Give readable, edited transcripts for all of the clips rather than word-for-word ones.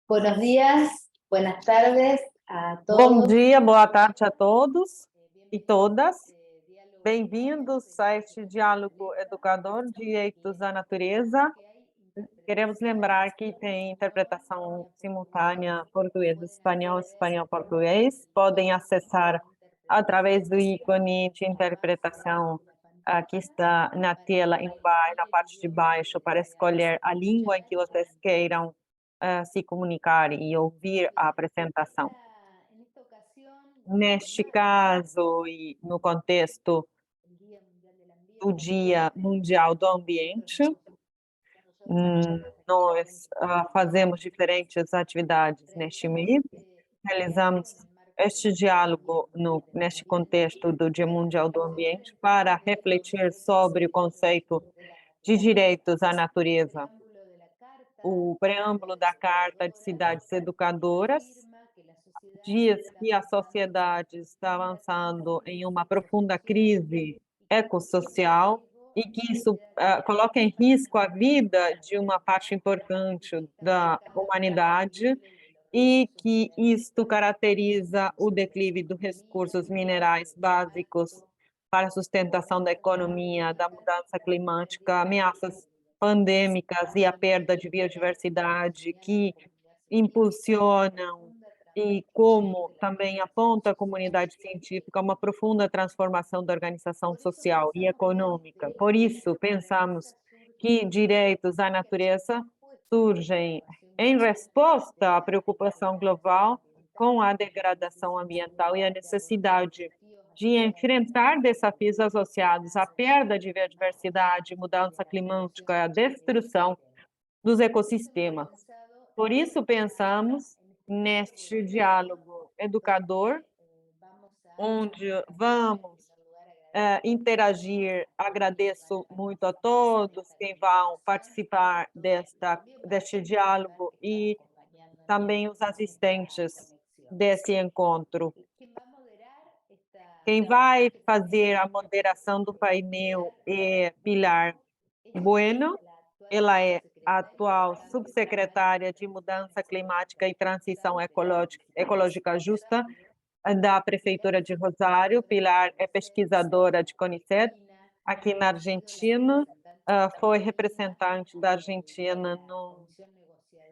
Buenos días, buenas tardes a Bom todos. dia, boa tarde a todos e todas. Bem-vindos a este diálogo educador Direitos da Natureza. Queremos lembrar que tem interpretação simultânea português-espanhol, espanhol-português. Podem acessar através do ícone de interpretação que está na tela embaixo, na parte de baixo, para escolher a língua em que vocês queiram se comunicar e ouvir a apresentação. Neste caso e no contexto do Dia Mundial do Ambiente, nós fazemos diferentes atividades neste mês, realizamos este diálogo neste contexto do Dia Mundial do Ambiente para refletir sobre o conceito de direitos à natureza, o preâmbulo da Carta de Cidades Educadoras diz que a sociedade está avançando em uma profunda crise ecossocial e que isso coloca em risco a vida de uma parte importante da humanidade e que isto caracteriza o declive dos recursos minerais básicos para a sustentação da economia, da mudança climática, ameaças pandêmicas e a perda de biodiversidade que impulsionam e como também aponta a comunidade científica uma profunda transformação da organização social e econômica. Por isso, pensamos que direitos à natureza surgem em resposta à preocupação global com a degradação ambiental e a necessidade de enfrentar desafios associados à perda de biodiversidade, mudança climática, a destruição dos ecossistemas. Por isso, pensamos neste diálogo educador, onde vamos interagir. Agradeço muito a todos quem vão participar deste diálogo e também os assistentes desse encontro. Quem vai fazer a moderação do painel é Pilar Bueno, ela é a atual subsecretária de Mudança Climática e Transição Ecológica Justa da Prefeitura de Rosário. Pilar é pesquisadora de CONICET aqui na Argentina, foi representante da Argentina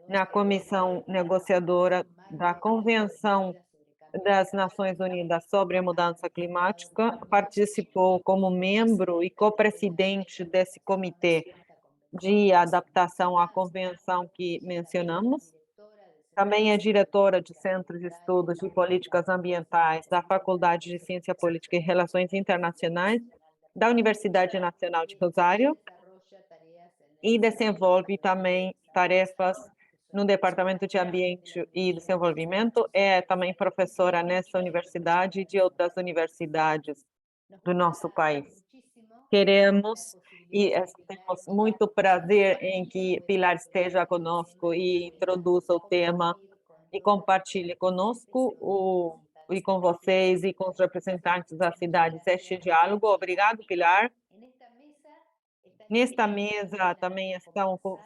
na comissão negociadora da Convenção das Nações Unidas sobre a Mudança Climática, participou como membro e co-presidente desse comitê de adaptação à convenção que mencionamos. Também é diretora de Centro de Estudos de Políticas Ambientais da Faculdade de Ciência Política e Relações Internacionais da Universidade Nacional de Rosário e desenvolve também tarefas no Departamento de Ambiente e Desenvolvimento. É também professora nessa universidade e de outras universidades do nosso país. Queremos e temos muito prazer em que Pilar esteja conosco e introduza o tema e compartilhe conosco e com vocês e com os representantes das cidades este diálogo. Obrigado, Pilar. Nesta mesa também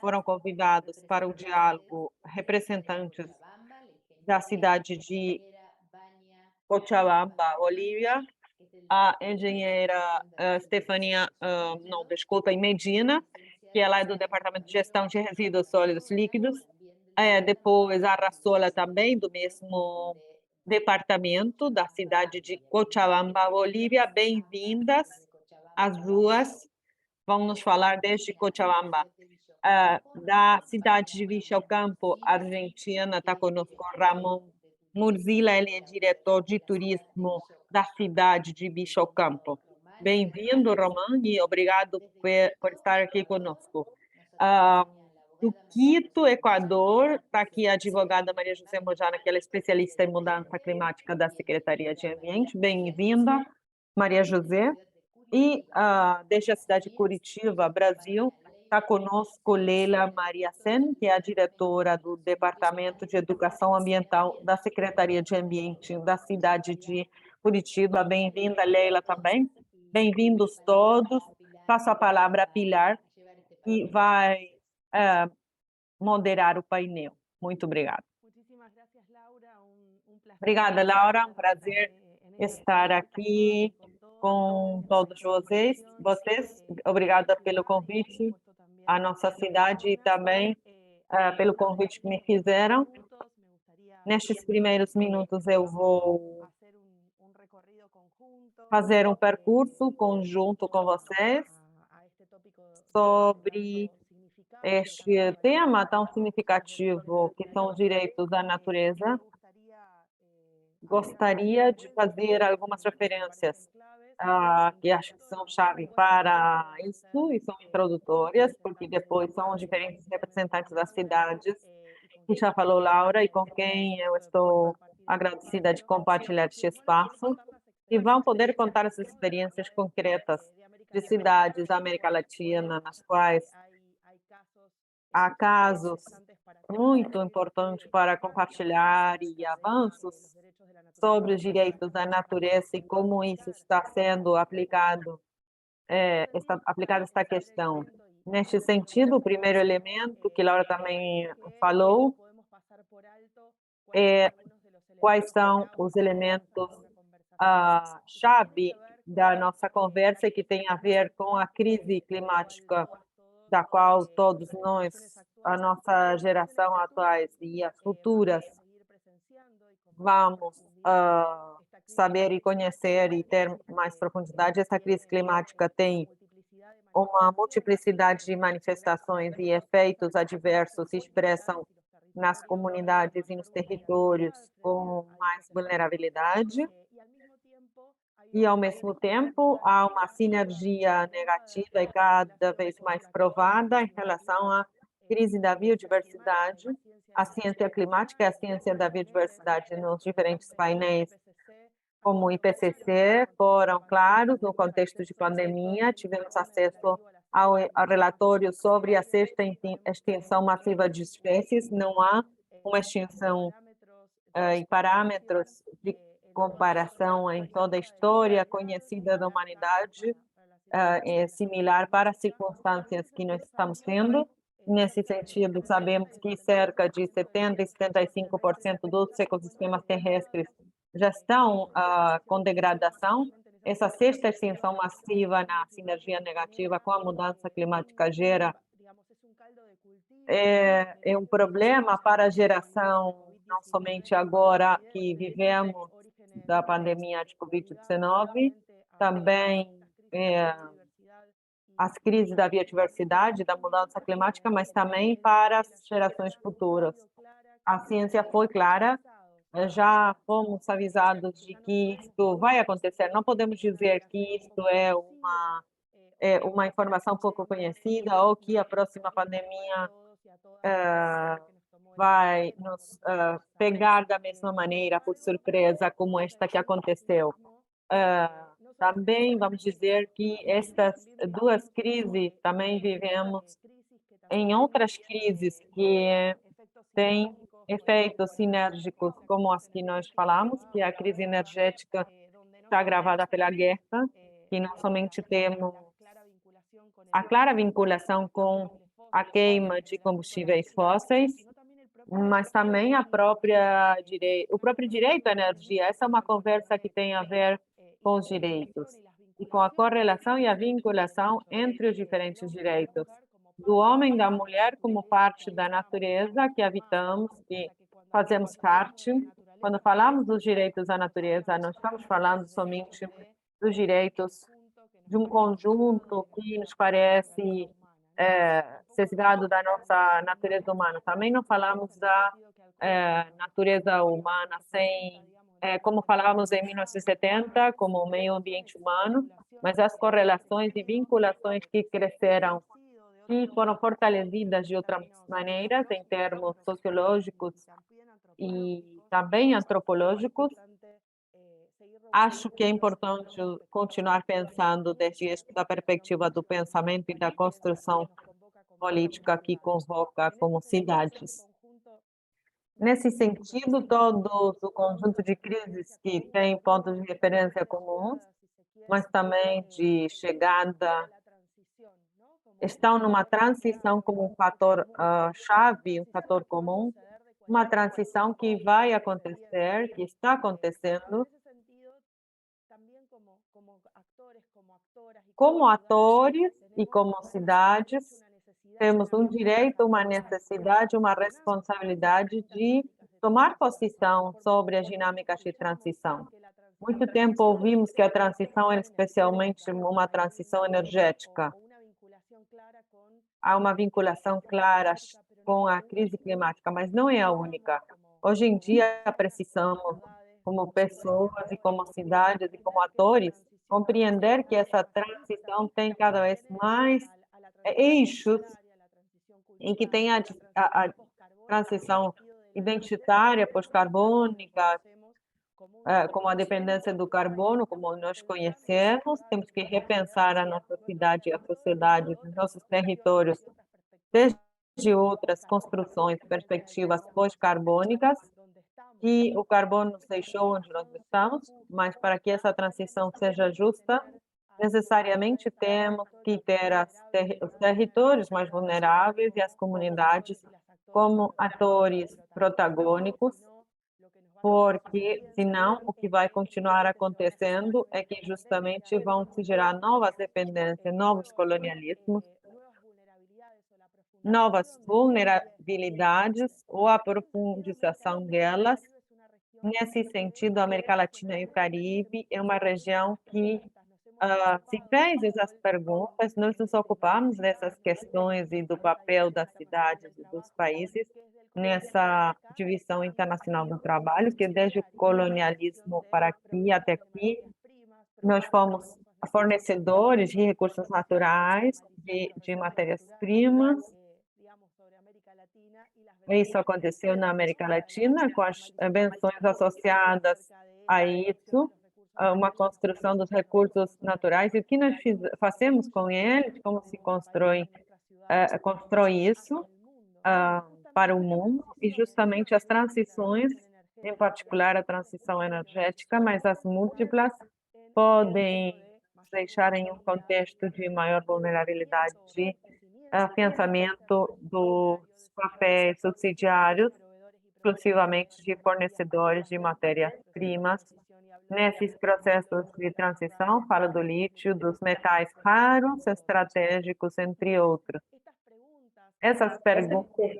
foram convidados para o diálogo representantes da cidade de Cochabamba, Bolívia, a engenheira Stefania, não, desculpa, Medina, que ela é do Departamento de Gestão de Resíduos Sólidos Líquidos. Depois a Rassola também, do mesmo departamento, da cidade de Cochabamba, Bolívia. Bem-vindas as duas. Vão nos falar desde Cochabamba. Da cidade de Vilcabamba, Argentina, está conosco Ramon Murzila, ele é diretor de turismo da cidade de Vilcabamba. Bem-vindo, Ramon, e obrigado por estar aqui conosco. Do Quito, Equador, está aqui a advogada Maria José Mojana, que ela é especialista em mudança climática da Secretaria de Ambiente. Bem-vinda, Maria José. E desde a cidade de Curitiba, Brasil, está conosco Leila Maria Sen, que é a diretora do Departamento de Educação Ambiental da Secretaria de Ambiente da cidade de Curitiba. Bem-vinda, Leila, também. Bem-vindos todos. Passo a palavra a Pilar, que vai moderar o painel. Muito obrigada. Obrigada, Laura. Um prazer estar aqui com todos vocês. Obrigada pelo convite à nossa cidade e também pelo convite que me fizeram. Nestes primeiros minutos, eu vou fazer um percurso conjunto com vocês sobre este tema tão significativo que são os direitos da natureza. Gostaria de fazer algumas referências que acho que são chave para isso e são introdutórias, porque depois são os diferentes representantes das cidades, que já falou Laura, e com quem eu estou agradecida de compartilhar este espaço, e vão poder contar as experiências concretas de cidades da América Latina, nas quais há casos muito importantes para compartilhar e avanços sobre os direitos da natureza e como isso está sendo aplicado, está aplicada esta questão. Neste sentido, o primeiro elemento que Laura também falou é quais são os elementos chave da nossa conversa que tem a ver com a crise climática da qual todos nós, a nossa geração atuais e as futuras, vamos saber e conhecer e ter mais profundidade. Essa crise climática tem uma multiplicidade de manifestações e efeitos adversos se expressam nas comunidades e nos territórios com mais vulnerabilidade. E, ao mesmo tempo, há uma sinergia negativa e cada vez mais provada em relação à crise da biodiversidade. A ciência climática e a ciência da biodiversidade nos diferentes painéis, como o IPCC, foram claros no contexto de pandemia. Tivemos acesso ao relatório sobre a sexta extinção massiva de espécies. Não há uma extinção em parâmetros de comparação em toda a história conhecida da humanidade é similar para as circunstâncias que nós estamos tendo. Nesse sentido, sabemos que cerca de 70% e 75% dos ecossistemas terrestres já estão com degradação. Essa sexta extinção massiva na sinergia negativa com a mudança climática gera um problema para a geração, não somente agora que vivemos da pandemia de Covid-19, também as crises da biodiversidade, da mudança climática, mas também para as gerações futuras. A ciência foi clara, já fomos avisados de que isto vai acontecer. Não podemos dizer que isto é uma informação pouco conhecida ou que a próxima pandemia vai nos pegar da mesma maneira, por surpresa, como esta que aconteceu. Também vamos dizer que estas duas crises também vivemos em outras crises que têm efeitos sinérgicos, como as que nós falamos, que é a crise energética está agravada pela guerra, que não somente temos a clara vinculação com a queima de combustíveis fósseis, mas também o próprio direito à energia. Essa é uma conversa que tem a ver com os direitos e com a correlação e a vinculação entre os diferentes direitos do homem e da mulher como parte da natureza que habitamos, que fazemos parte. Quando falamos dos direitos da natureza, não estamos falando somente dos direitos de um conjunto que nos parece sesgado da nossa natureza humana. Também não falamos da natureza humana como falávamos em 1970, como o meio ambiente humano, mas as correlações e vinculações que cresceram e foram fortalecidas de outras maneiras, em termos sociológicos e também antropológicos. Acho que é importante continuar pensando desde esta perspectiva do pensamento e da construção política que convoca como cidades. Nesse sentido, todo o conjunto de crises que tem pontos de referência comuns, mas também de chegada, estão numa transição como um fator chave, um fator comum, uma transição que vai acontecer, que está acontecendo. Como atores e como cidades, temos um direito, uma necessidade, uma responsabilidade de tomar posição sobre as dinâmicas de transição. Muito tempo ouvimos que a transição é especialmente uma transição energética. Há uma vinculação clara com a crise climática, mas não é a única. Hoje em dia, precisamos, como pessoas e como cidades e como atores, compreender que essa transição tem cada vez mais eixos em que tem a transição identitária, pós-carbônica, como a dependência do carbono, como nós conhecemos, temos que repensar a nossa cidade, a sociedade, os nossos territórios, desde outras construções, perspectivas pós-carbônicas, que o carbono nos deixou onde nós estamos, mas para que essa transição seja justa, necessariamente temos que ter os territórios mais vulneráveis e as comunidades como atores protagônicos, porque senão o que vai continuar acontecendo é que justamente vão se gerar novas dependências, novos colonialismos, novas vulnerabilidades ou a profundização delas. Nesse sentido, a América Latina e o Caribe é uma região que se fez essas perguntas, nós nos ocupamos dessas questões e do papel das cidades e dos países nessa divisão internacional do trabalho, que desde o colonialismo para aqui até aqui, nós fomos fornecedores de recursos naturais, de matérias-primas. Isso aconteceu na América Latina, com as benções associadas a isso, uma construção dos recursos naturais, e o que nós fazemos com eles, como se constrói isso para o mundo, e justamente as transições, em particular a transição energética, mas as múltiplas, podem nos deixar em um contexto de maior vulnerabilidade, de afiançamento dos papéis subsidiários, exclusivamente de fornecedores de matérias-primas. Nesses processos de transição, falo do lítio, dos metais raros, estratégicos, entre outros. Essas perguntas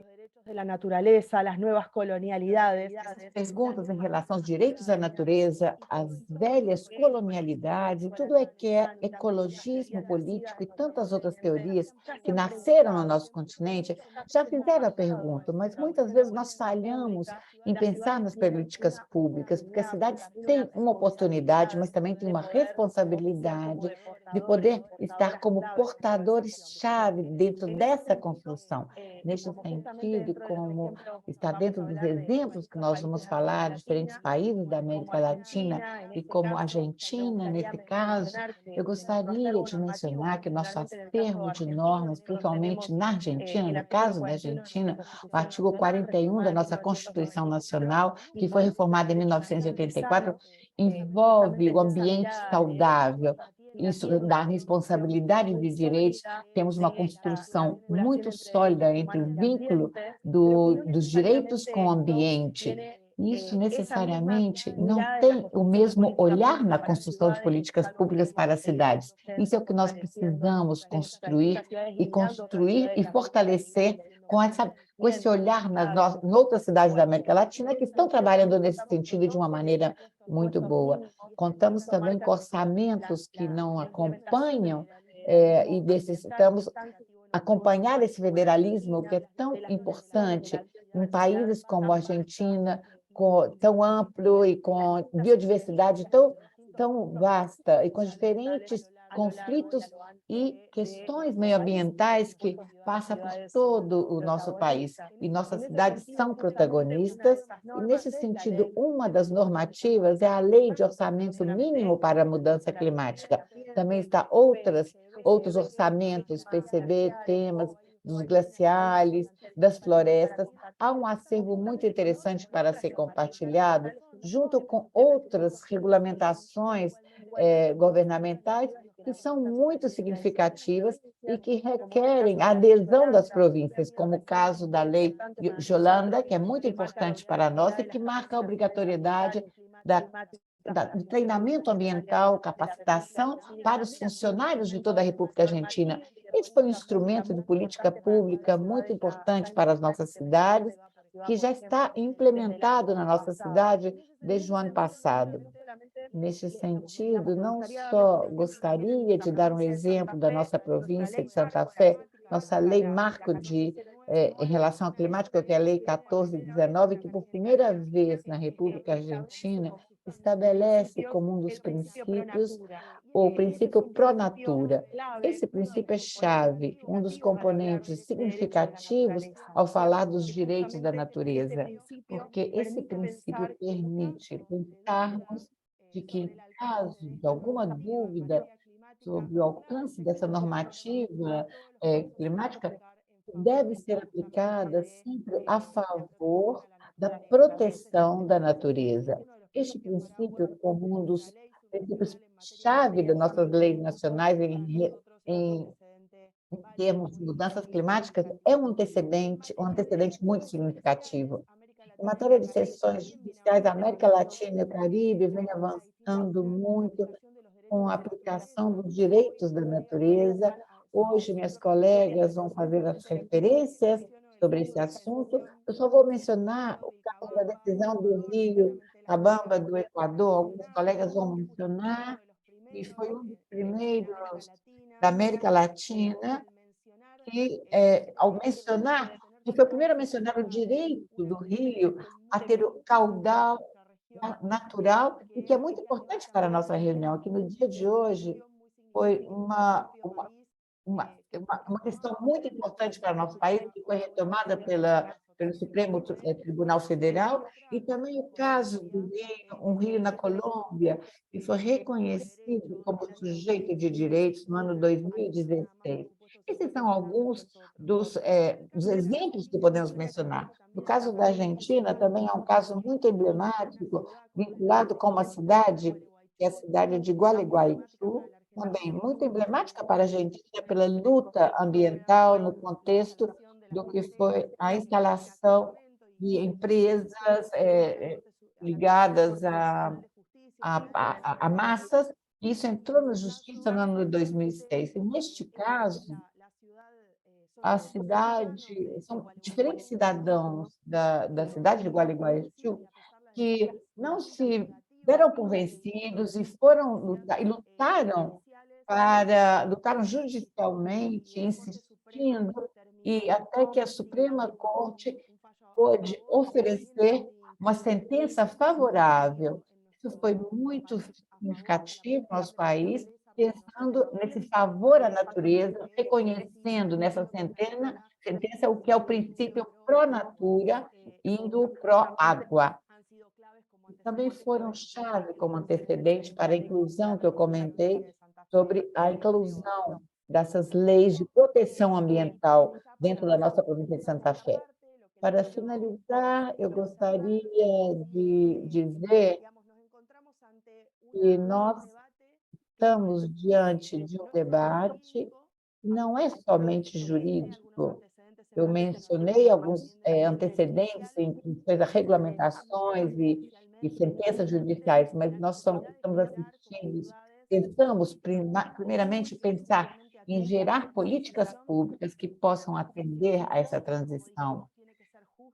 de la naturaleza, las nuevas colonialidades. Perguntas em relação aos direitos da natureza, às velhas colonialidades, tudo é que é ecologismo político e tantas outras teorias que nasceram no nosso continente, já fizeram a pergunta, mas muitas vezes nós falhamos em pensar nas políticas públicas, porque as cidades têm uma oportunidade, mas também têm uma responsabilidade de poder estar como portadores-chave dentro dessa construção. Neste sentido, como está dentro dos exemplos que nós vamos falar, diferentes países da América Latina, e como a Argentina, nesse caso, eu gostaria de mencionar que o nosso acervo de normas, principalmente na Argentina, no caso da Argentina, o artigo 41 da nossa Constituição Nacional, que foi reformada em 1984, envolve o ambiente saudável, isso da responsabilidade de direitos. Temos uma construção muito sólida entre o vínculo dos direitos com o ambiente. Isso necessariamente não tem o mesmo olhar na construção de políticas públicas para as cidades. Isso é o que nós precisamos construir e fortalecer com esse olhar nas outras cidades da América Latina que estão trabalhando nesse sentido de uma maneira muito boa. Contamos também com orçamentos que não acompanham e necessitamos acompanhar esse federalismo que é tão importante em países como a Argentina, tão amplo e com biodiversidade tão vasta e com diferentes conflitos e questões meioambientais que passam por todo o nosso país. E nossas cidades são protagonistas, e, nesse sentido, uma das normativas é a Lei de Orçamento Mínimo para a Mudança Climática. Também está outros orçamentos, PCB, temas dos glaciares, das florestas. Há um acervo muito interessante para ser compartilhado junto com outras regulamentações governamentais que são muito significativas e que requerem a adesão das províncias, como o caso da Lei Yolanda, que é muito importante para nós e que marca a obrigatoriedade do treinamento ambiental, capacitação para os funcionários de toda a República Argentina. Esse foi um instrumento de política pública muito importante para as nossas cidades, que já está implementado na nossa cidade desde o ano passado. Neste sentido, não só gostaria de dar um exemplo da nossa província de Santa Fé, nossa lei marco em relação ao climático, que é a Lei 1419, que por primeira vez na República Argentina estabelece como um dos princípios o princípio pro natura. Esse princípio é chave, um dos componentes significativos ao falar dos direitos da natureza, porque esse princípio permite pensarmos de que, em caso de alguma dúvida sobre o alcance dessa normativa climática, deve ser aplicada sempre a favor da proteção da natureza. Este princípio, como um dos princípios-chave das nossas leis nacionais em termos de mudanças climáticas, é um antecedente muito significativo. Em matéria de seções judiciais, a América Latina e o Caribe vem avançando muito com a aplicação dos direitos da natureza. Hoje, minhas colegas vão fazer as referências sobre esse assunto. Eu só vou mencionar o caso da decisão do Rio Cabamba, do Equador. Alguns colegas vão mencionar, e foi um dos primeiros da América Latina que, ao mencionar, que foi o primeiro a mencionar o direito do rio a ter o caudal natural, e que é muito importante para a nossa reunião, que no dia de hoje foi uma questão muito importante para o nosso país, que foi retomada pelo Supremo Tribunal Federal, e também o caso do rio, um rio na Colômbia, que foi reconhecido como sujeito de direitos no ano 2016. Esses são alguns dos exemplos que podemos mencionar. No caso da Argentina, também é um caso muito emblemático, vinculado com uma cidade, que é a cidade de Gualeguaychú, também muito emblemática para a Argentina pela luta ambiental no contexto do que foi a instalação de empresas ligadas a massas. Isso entrou na justiça no ano de 2006. E, neste caso, a cidade, são diferentes cidadãos da cidade de Gualeguaychú que não se deram por vencidos e lutaram judicialmente, insistindo, e até que a Suprema Corte pôde oferecer uma sentença favorável. Isso foi muito significativo no nosso país, pensando nesse favor à natureza, reconhecendo nessa sentença o que é o princípio pró-natura, indo pró-água. Também foram chave como antecedente para a inclusão que eu comentei sobre a inclusão dessas leis de proteção ambiental dentro da nossa província de Santa Fé. Para finalizar, eu gostaria de dizer que nós estamos diante de um debate que não é somente jurídico. Eu mencionei alguns antecedentes em regulamentações e sentenças judiciais, mas nós estamos assistindo, tentamos, primeiramente, pensar em gerar políticas públicas que possam atender a essa transição.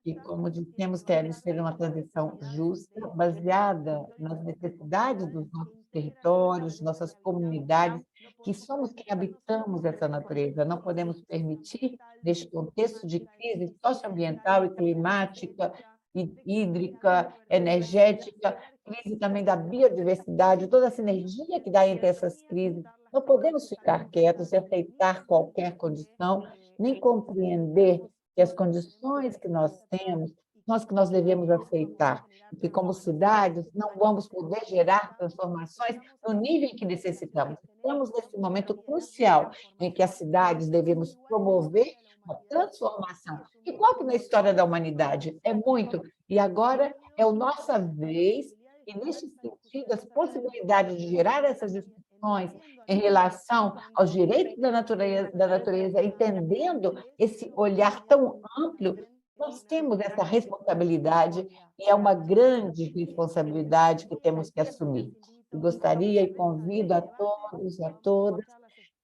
E, como dissemos, deve ser uma transição justa, baseada nas necessidades dos nossos territórios, nossas comunidades, que somos quem habitamos essa natureza. Não podemos permitir, neste contexto de crise socioambiental e climática, hídrica, energética, crise também da biodiversidade, toda a sinergia que dá entre essas crises. Não podemos ficar quietos e aceitar qualquer condição, nem compreender que as condições que nós temos são as que nós devemos aceitar, e que, como cidades, não vamos poder gerar transformações no nível em que necessitamos. Estamos nesse momento crucial em que as cidades devemos promover uma transformação. Igual que na história da humanidade, é muito. E agora é a nossa vez E, neste sentido, as possibilidades de gerar essas discussões em relação aos direitos da natureza, entendendo esse olhar tão amplo, nós temos essa responsabilidade e é uma grande responsabilidade que temos que assumir. Eu gostaria e convido a todos e a todas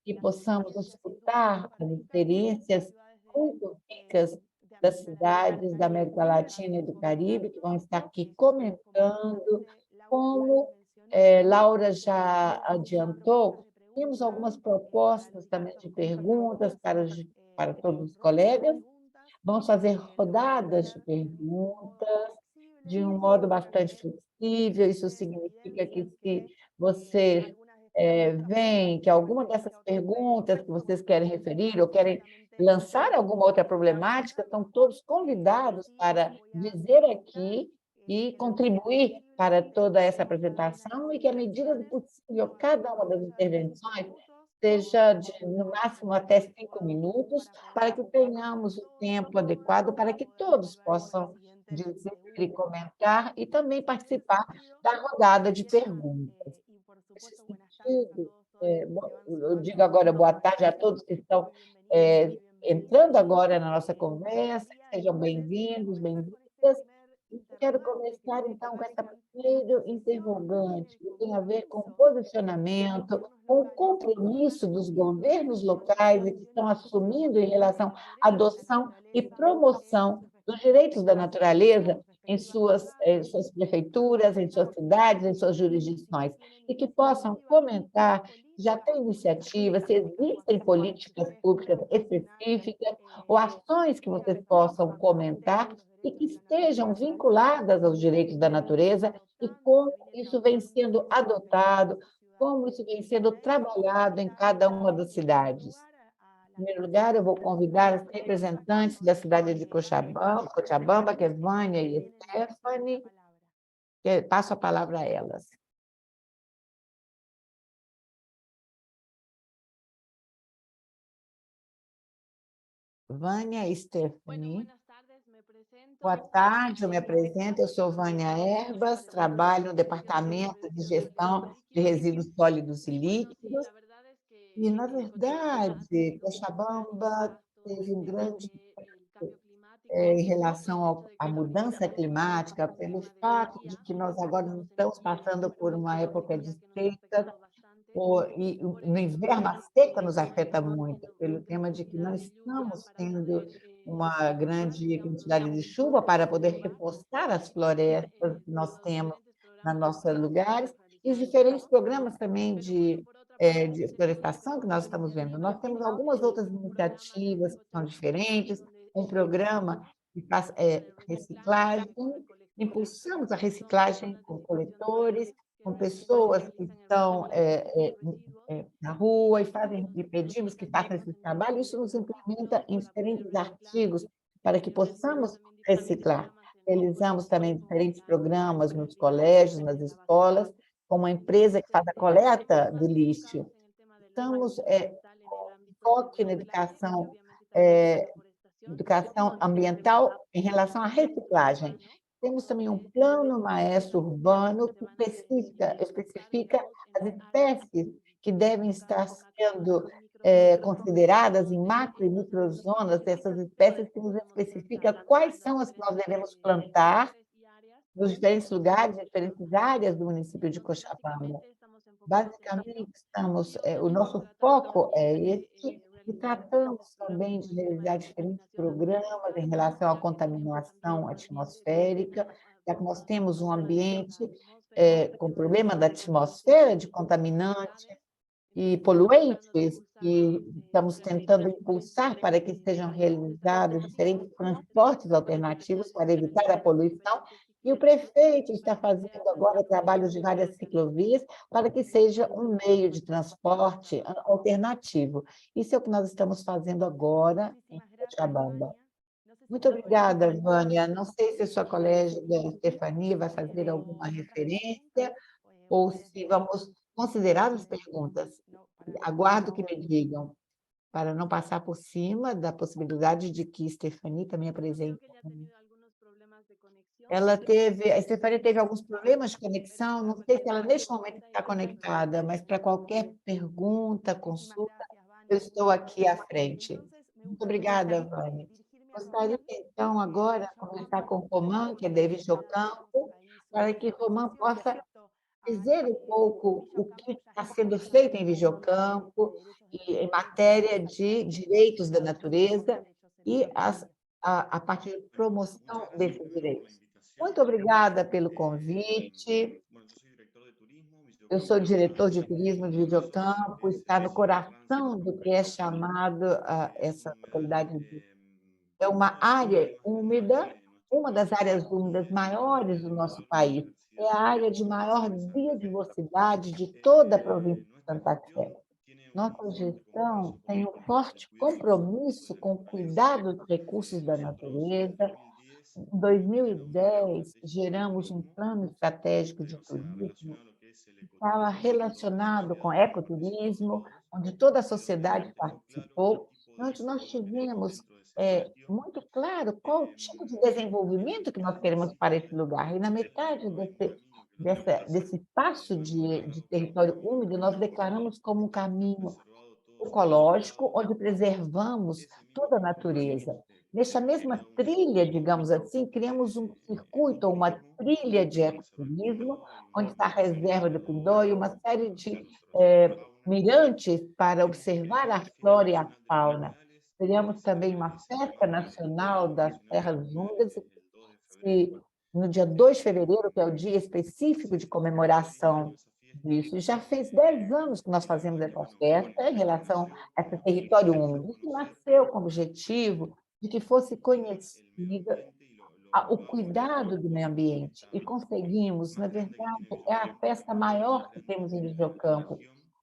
que possamos escutar as experiências muito ricas das cidades da América Latina e do Caribe, que vão estar aqui comentando, como Laura já adiantou, temos algumas propostas também de perguntas para todos os colegas. Vamos fazer rodadas de perguntas de um modo bastante flexível. Isso significa que, se vocês veem que alguma dessas perguntas que vocês querem referir ou querem lançar alguma outra problemática, estão todos convidados para dizer aqui e contribuir para toda essa apresentação, e que, à medida do possível, cada uma das intervenções seja no máximo até 5 minutos, para que tenhamos o tempo adequado para que todos possam dizer e comentar e também participar da rodada de perguntas. Nesse sentido, eu digo agora boa tarde a todos que estão entrando agora na nossa conversa, sejam bem-vindos, bem-vindas. Quero começar, então, com essa primeira interrogante, que tem a ver com o posicionamento, com o compromisso dos governos locais e que estão assumindo em relação à adoção e promoção dos direitos da natureza em suas prefeituras, em suas cidades, em suas jurisdições, e que possam comentar se já tem iniciativas, se existem políticas públicas específicas ou ações que vocês possam comentar e que estejam vinculadas aos direitos da natureza, e como isso vem sendo adotado, como isso vem sendo trabalhado em cada uma das cidades. Em primeiro lugar, eu vou convidar os representantes da cidade de Cochabamba, que é Vânia e Stephanie, que passo a palavra a elas. Vânia e Stephanie. Boa tarde, eu me apresento, eu sou Vânia Erbas, trabalho no Departamento de Gestão de Resíduos Sólidos e Líquidos, e, na verdade, Cochabamba teve um grande em relação à mudança climática, pelo fato de que nós agora não estamos passando por uma época de seca, e no inverno a seca nos afeta muito, pelo tema de que não estamos tendo uma grande quantidade de chuva para poder reforçar as florestas que nós temos nos nossos lugares, e os diferentes programas também de florestação que nós estamos vendo. Nós temos algumas outras iniciativas que são diferentes, um programa que faz reciclagem, impulsamos a reciclagem com coletores, com pessoas que estão na rua e pedimos que façam esse trabalho. Isso nos implementa em diferentes artigos para que possamos reciclar. Realizamos também diferentes programas nos colégios, nas escolas, com uma empresa que faz a coleta do lixo. Estamos com foco na educação ambiental em relação à reciclagem. Temos também um plano maestro urbano que especifica as espécies que devem estar sendo consideradas em macro e microzonas, essas espécies que nos especifica quais são as que nós devemos plantar nos diferentes lugares, diferentes áreas do município de Cochabamba. Basicamente, o nosso foco é esse, e tratamos também de realizar diferentes programas em relação à contaminação atmosférica, já que nós temos um ambiente com problema da atmosfera, de contaminantes e poluentes, e estamos tentando impulsar para que sejam realizados diferentes transportes alternativos para evitar a poluição, e o prefeito está fazendo agora trabalhos de várias ciclovias para que seja um meio de transporte alternativo. Isso é o que nós estamos fazendo agora em Cochabamba. Muito obrigada, Vânia. Não sei se a sua colega Stefania vai fazer alguma referência ou se vamos considerar as perguntas. Aguardo que me digam, para não passar por cima da possibilidade de que Stefania também apresente. A Estefânia teve alguns problemas de conexão, não sei se ela neste momento está conectada, mas para qualquer pergunta, consulta, eu estou aqui à frente. Muito obrigada, Vânia. Gostaria, então, agora, de conversar com o Romã, que é de Vigiocampo, para que Romã possa dizer um pouco o que está sendo feito em Vigiocampo, em matéria de direitos da natureza e a parte de promoção desses direitos. Muito obrigada pelo convite. Eu sou diretor de turismo de Videocampo, está no coração do que é chamado essa localidade. É uma área úmida, uma das áreas úmidas maiores do nosso país. É a área de maior biodiversidade de toda a província de Santa Fé. Nossa gestão tem um forte compromisso com o cuidado dos recursos da natureza. Em 2010, geramos um plano estratégico de turismo que estava relacionado com ecoturismo, onde toda a sociedade participou, onde nós tivemos muito claro qual o tipo de desenvolvimento que nós queremos para esse lugar. E na metade desse espaço de território úmido, nós declaramos como um caminho ecológico, onde preservamos toda a natureza. Nessa mesma trilha, digamos assim, criamos um circuito, uma trilha de ecoturismo, onde está a reserva do Pindó e uma série de mirantes para observar a flora e a fauna. Criamos também uma festa nacional das terras úmidas, e no dia 2 de fevereiro, que é o dia específico de comemoração disso. Já fez 10 anos que nós fazemos essa festa em relação a esse território úmido. Isso nasceu com o objetivo de que fosse conhecida o cuidado do meio ambiente. E conseguimos, na verdade, é a festa maior que temos em Videocampo,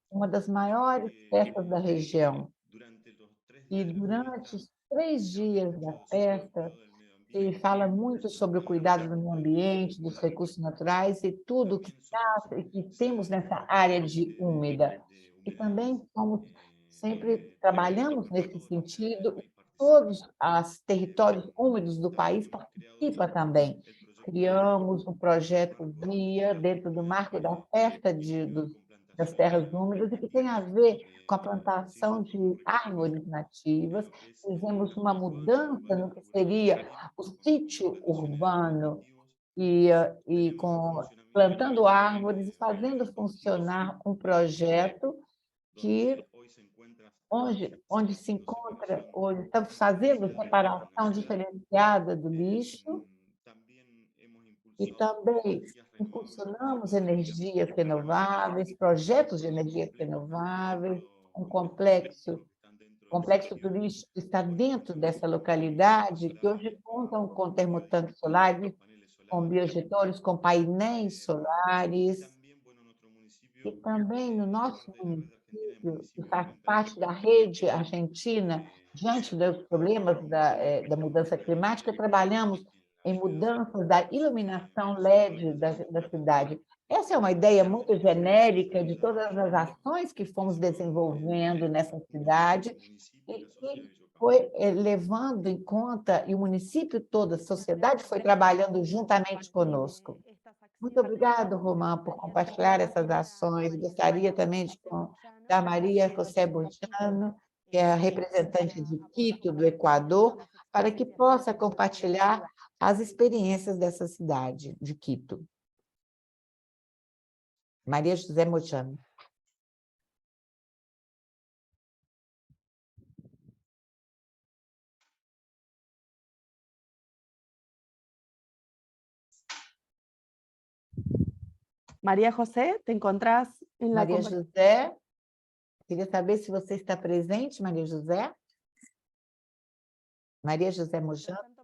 uma das maiores festas da região. E durante os 3 dias da festa, se fala muito sobre o cuidado do meio ambiente, dos recursos naturais e tudo que temos nessa área de úmida. E também sempre trabalhamos nesse sentido, e todos os territórios úmidos do país participam também. Criamos um projeto guia dentro do marco da festa das terras úmidas, e que tem a ver com a plantação de árvores nativas. Fizemos uma mudança no que seria o sítio urbano e plantando árvores e fazendo funcionar um projeto que onde se encontra, hoje estamos fazendo separação diferenciada do lixo e também impulsionamos energias renováveis, projetos de energias renováveis, um complexo turístico que está dentro dessa localidade, que hoje contam com termotanques solares, com biogetores, com painéis solares, e também no nosso município, que faz parte da rede argentina, diante dos problemas da mudança climática, trabalhamos em mudanças da iluminação LED da cidade. Essa é uma ideia muito genérica de todas as ações que fomos desenvolvendo nessa cidade e que foi levando em conta, e o município todo, a sociedade foi trabalhando juntamente conosco. Muito obrigada, Romã, por compartilhar essas ações. Gostaria também da Maria José Bojano, que é a representante de Quito, do Equador, para que possa compartilhar as experiências dessa cidade, de Quito. Maria José Bojano. María José, ¿te encontrás en la Maria José, queria saber se você está presente, Maria José. Maria José Mojano.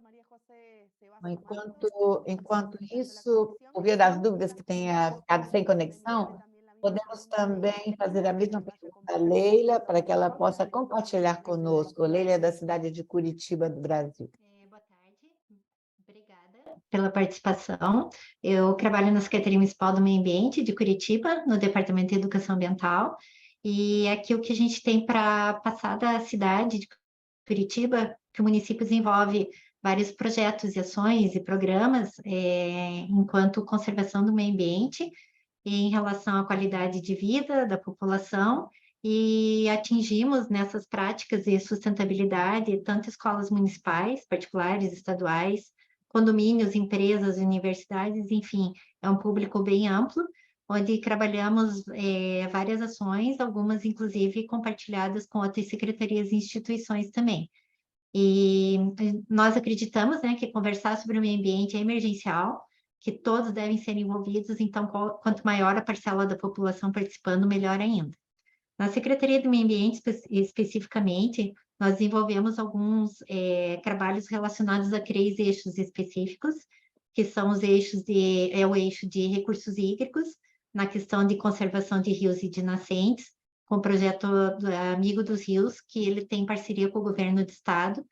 Enquanto isso, por via das dúvidas que tenha ficado sem conexão, podemos também fazer a mesma pergunta à Leila, para que ela possa compartilhar conosco. Leila é da cidade de Curitiba, do Brasil. Boa tarde, obrigada pela participação. Eu trabalho na Secretaria Municipal do Meio Ambiente de Curitiba, no Departamento de Educação Ambiental, e aqui o que a gente tem para passar da cidade de Curitiba, que o município desenvolve vários projetos e ações e programas enquanto conservação do meio ambiente em relação à qualidade de vida da população, e atingimos nessas práticas de sustentabilidade tanto escolas municipais, particulares, estaduais, condomínios, empresas, universidades, enfim, é um público bem amplo, onde trabalhamos várias ações, algumas inclusive compartilhadas com outras secretarias e instituições também. E nós acreditamos, né, que conversar sobre o meio ambiente é emergencial, que todos devem ser envolvidos, então quanto maior a parcela da população participando, melhor ainda. Na Secretaria do Meio Ambiente, especificamente, nós desenvolvemos alguns trabalhos relacionados a 3 eixos específicos, que são os eixos o eixo de recursos hídricos, na questão de conservação de rios e de nascentes, com o projeto Amigo dos Rios, que ele tem parceria com o governo do estado,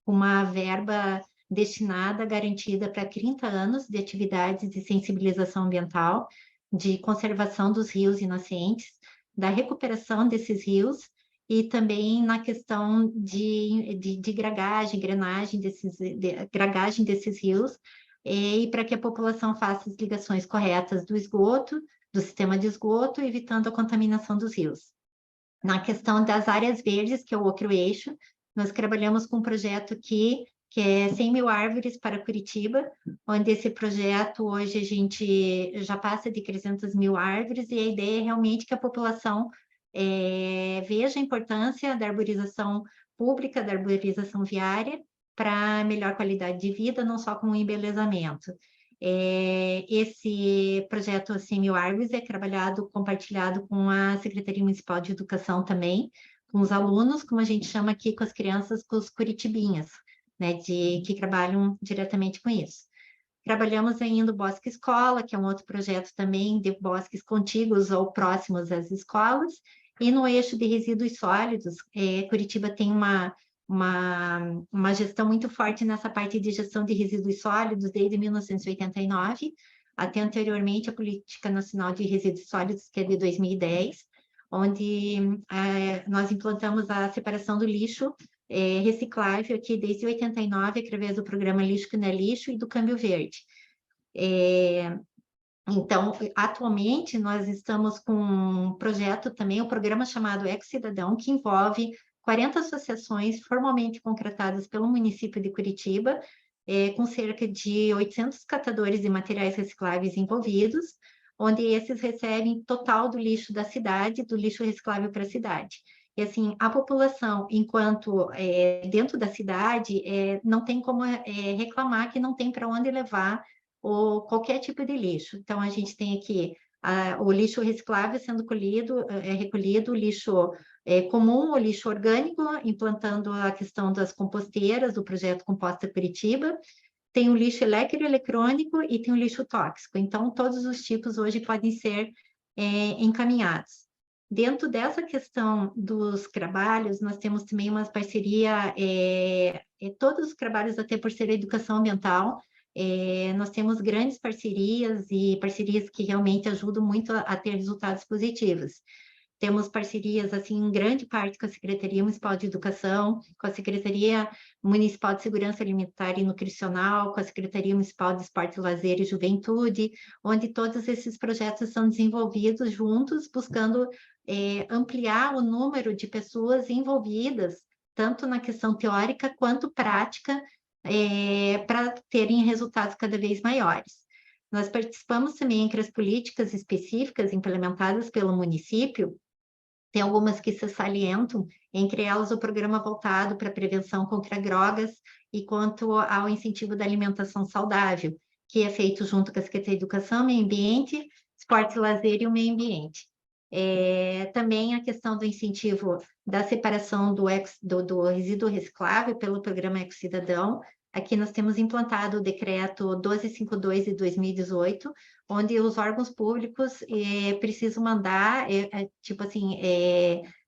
uma verba destinada, garantida para 30 anos de atividades de sensibilização ambiental, de conservação dos rios e nascentes, da recuperação desses rios e também na questão de dragagem, dragagem desses rios, e para que a população faça as ligações corretas do esgoto, do sistema de esgoto, evitando a contaminação dos rios. Na questão das áreas verdes, que é o outro eixo, nós trabalhamos com um projeto aqui, que é 100 mil árvores para Curitiba, onde esse projeto hoje a gente já passa de 300 mil árvores, e a ideia é realmente que a população veja a importância da arborização pública, da arborização viária, para melhor qualidade de vida, não só com o embelezamento. Esse projeto 100 mil árvores é trabalhado, compartilhado com a Secretaria Municipal de Educação também, com os alunos, como a gente chama aqui, com as crianças, com os curitibinhas, né, que trabalham diretamente com isso. Trabalhamos ainda o Bosque Escola, que é um outro projeto também de bosques contíguos ou próximos às escolas, e no eixo de resíduos sólidos, Curitiba tem uma gestão muito forte nessa parte de gestão de resíduos sólidos desde 1989, até anteriormente a Política Nacional de Resíduos Sólidos, que é de 2010, onde nós implantamos a separação do lixo reciclável aqui desde 89, através do programa Lixo que não é Lixo e do Câmbio Verde. Então, atualmente, nós estamos com um projeto também, um programa chamado Eco-Cidadão, que envolve 40 associações formalmente concretadas pelo município de Curitiba, com cerca de 800 catadores de materiais recicláveis envolvidos, onde esses recebem total do lixo da cidade, do lixo reciclável para a cidade. E assim, a população, enquanto dentro da cidade, não tem como reclamar que não tem para onde levar qualquer tipo de lixo. Então, a gente tem aqui o lixo reciclável sendo recolhido, o lixo comum, o lixo orgânico, implantando a questão das composteiras, do projeto Composta Curitiba, tem o lixo eletroeletrônico e tem o lixo tóxico. Então, todos os tipos hoje podem ser encaminhados. Dentro dessa questão dos trabalhos, nós temos também uma parceria, todos os trabalhos, até por ser educação ambiental, nós temos grandes parcerias e parcerias que realmente ajudam muito a ter resultados positivos. Temos parcerias, assim, em grande parte com a Secretaria Municipal de Educação, com a Secretaria Municipal de Segurança Alimentar e Nutricional, com a Secretaria Municipal de Esporte, Lazer e Juventude, onde todos esses projetos são desenvolvidos juntos, buscando ampliar o número de pessoas envolvidas, tanto na questão teórica quanto prática, para terem resultados cada vez maiores. Nós participamos também entre as políticas específicas implementadas pelo município, tem algumas que se salientam, entre elas o programa voltado para a prevenção contra drogas e quanto ao incentivo da alimentação saudável, que é feito junto com a Secretaria de Educação, Meio Ambiente, Esporte, Lazer e o Meio Ambiente. Também a questão do incentivo da separação do resíduo reciclável pelo programa Eco-Cidadão. Aqui nós temos implantado o decreto 1252 de 2018, onde os órgãos públicos precisam mandar, tipo assim,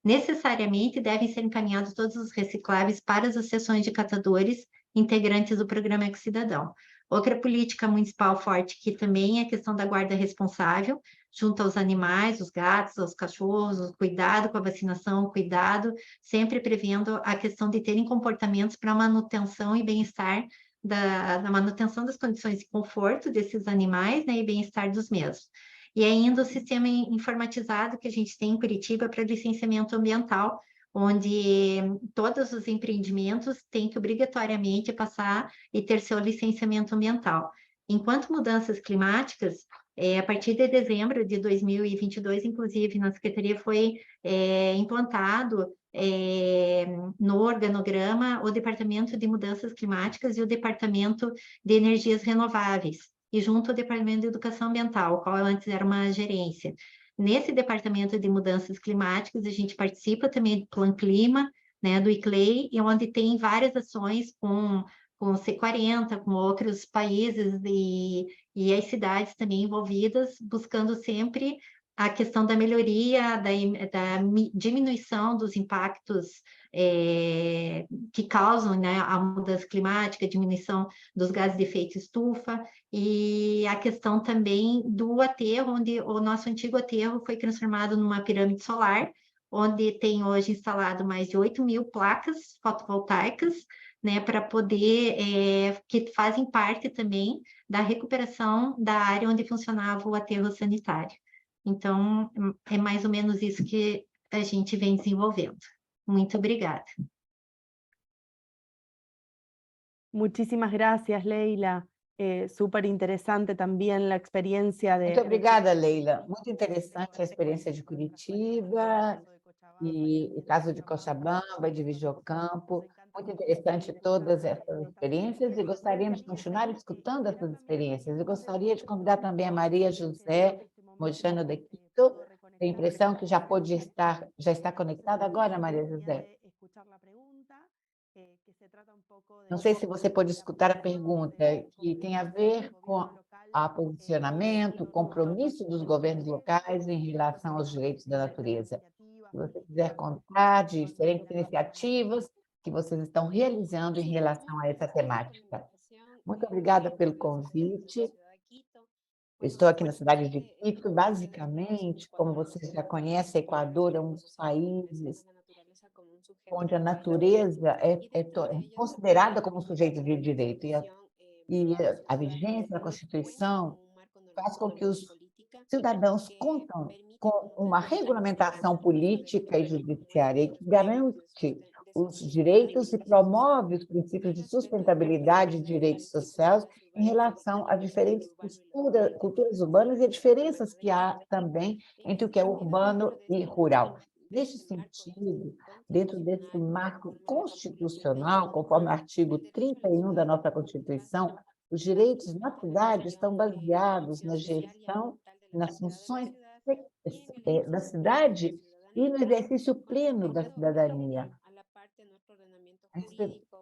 necessariamente devem ser encaminhados todos os recicláveis para as associações de catadores integrantes do programa Eco-Cidadão. Outra política municipal forte que também é a questão da guarda responsável, junto aos animais, os gatos, os cachorros, o cuidado com a vacinação, o cuidado, sempre prevendo a questão de terem comportamentos para manutenção e bem-estar da manutenção das condições de conforto desses animais, né, e bem-estar dos mesmos. E ainda o sistema informatizado que a gente tem em Curitiba para licenciamento ambiental, onde todos os empreendimentos têm que obrigatoriamente passar e ter seu licenciamento ambiental. Enquanto mudanças climáticas, a partir de dezembro de 2022, inclusive, na Secretaria foi implantado no organograma o Departamento de Mudanças Climáticas e o Departamento de Energias Renováveis, e junto ao Departamento de Educação Ambiental, qual antes era uma gerência. Nesse Departamento de Mudanças Climáticas, a gente participa também do Plan Clima, né, do ICLEI, e onde tem várias ações com o C40, com outros países e as cidades também envolvidas, buscando sempre a questão da melhoria, da diminuição dos impactos que causam, né, a mudança climática, a diminuição dos gases de efeito estufa, e a questão também do aterro, onde o nosso antigo aterro foi transformado numa pirâmide solar, onde tem hoje instalado mais de 8.000 placas fotovoltaicas, né, para poder, que fazem parte também da recuperação da área onde funcionava o aterro sanitário. Então, é mais ou menos isso que a gente vem desenvolvendo. Muito obrigada. Muchísimas gracias, Leila. Súper interesante también la experiencia de... Muito obrigada, Leila. Muito interessante a experiência de Curitiba e o caso de Cochabamba, de Videocampo. Muito interessante todas essas experiências e gostaríamos de continuar escutando essas experiências. Eu gostaria de convidar também a Maria José Mojano de Quito. Tenho a impressão que já está conectada agora, Maria José. Não sei se você pode escutar a pergunta, que tem a ver com o posicionamento, o compromisso dos governos locais em relação aos direitos da natureza. Se você quiser contar de diferentes iniciativas que vocês estão realizando em relação a essa temática. Muito obrigada pelo convite. Eu estou aqui na cidade de Quito. Basicamente, como vocês já conhecem, o Equador é um dos países onde a natureza é considerada como um sujeito de direito. E a vigência da Constituição faz com que os cidadãos contam com uma regulamentação política e judiciária que garante os direitos e promove os princípios de sustentabilidade e direitos sociais em relação a diferentes culturas urbanas e a diferenças que há também entre o que é urbano e rural. Neste sentido, dentro desse marco constitucional, conforme o artigo 31 da nossa Constituição, os direitos na cidade estão baseados na gestão, nas funções da cidade e no exercício pleno da cidadania.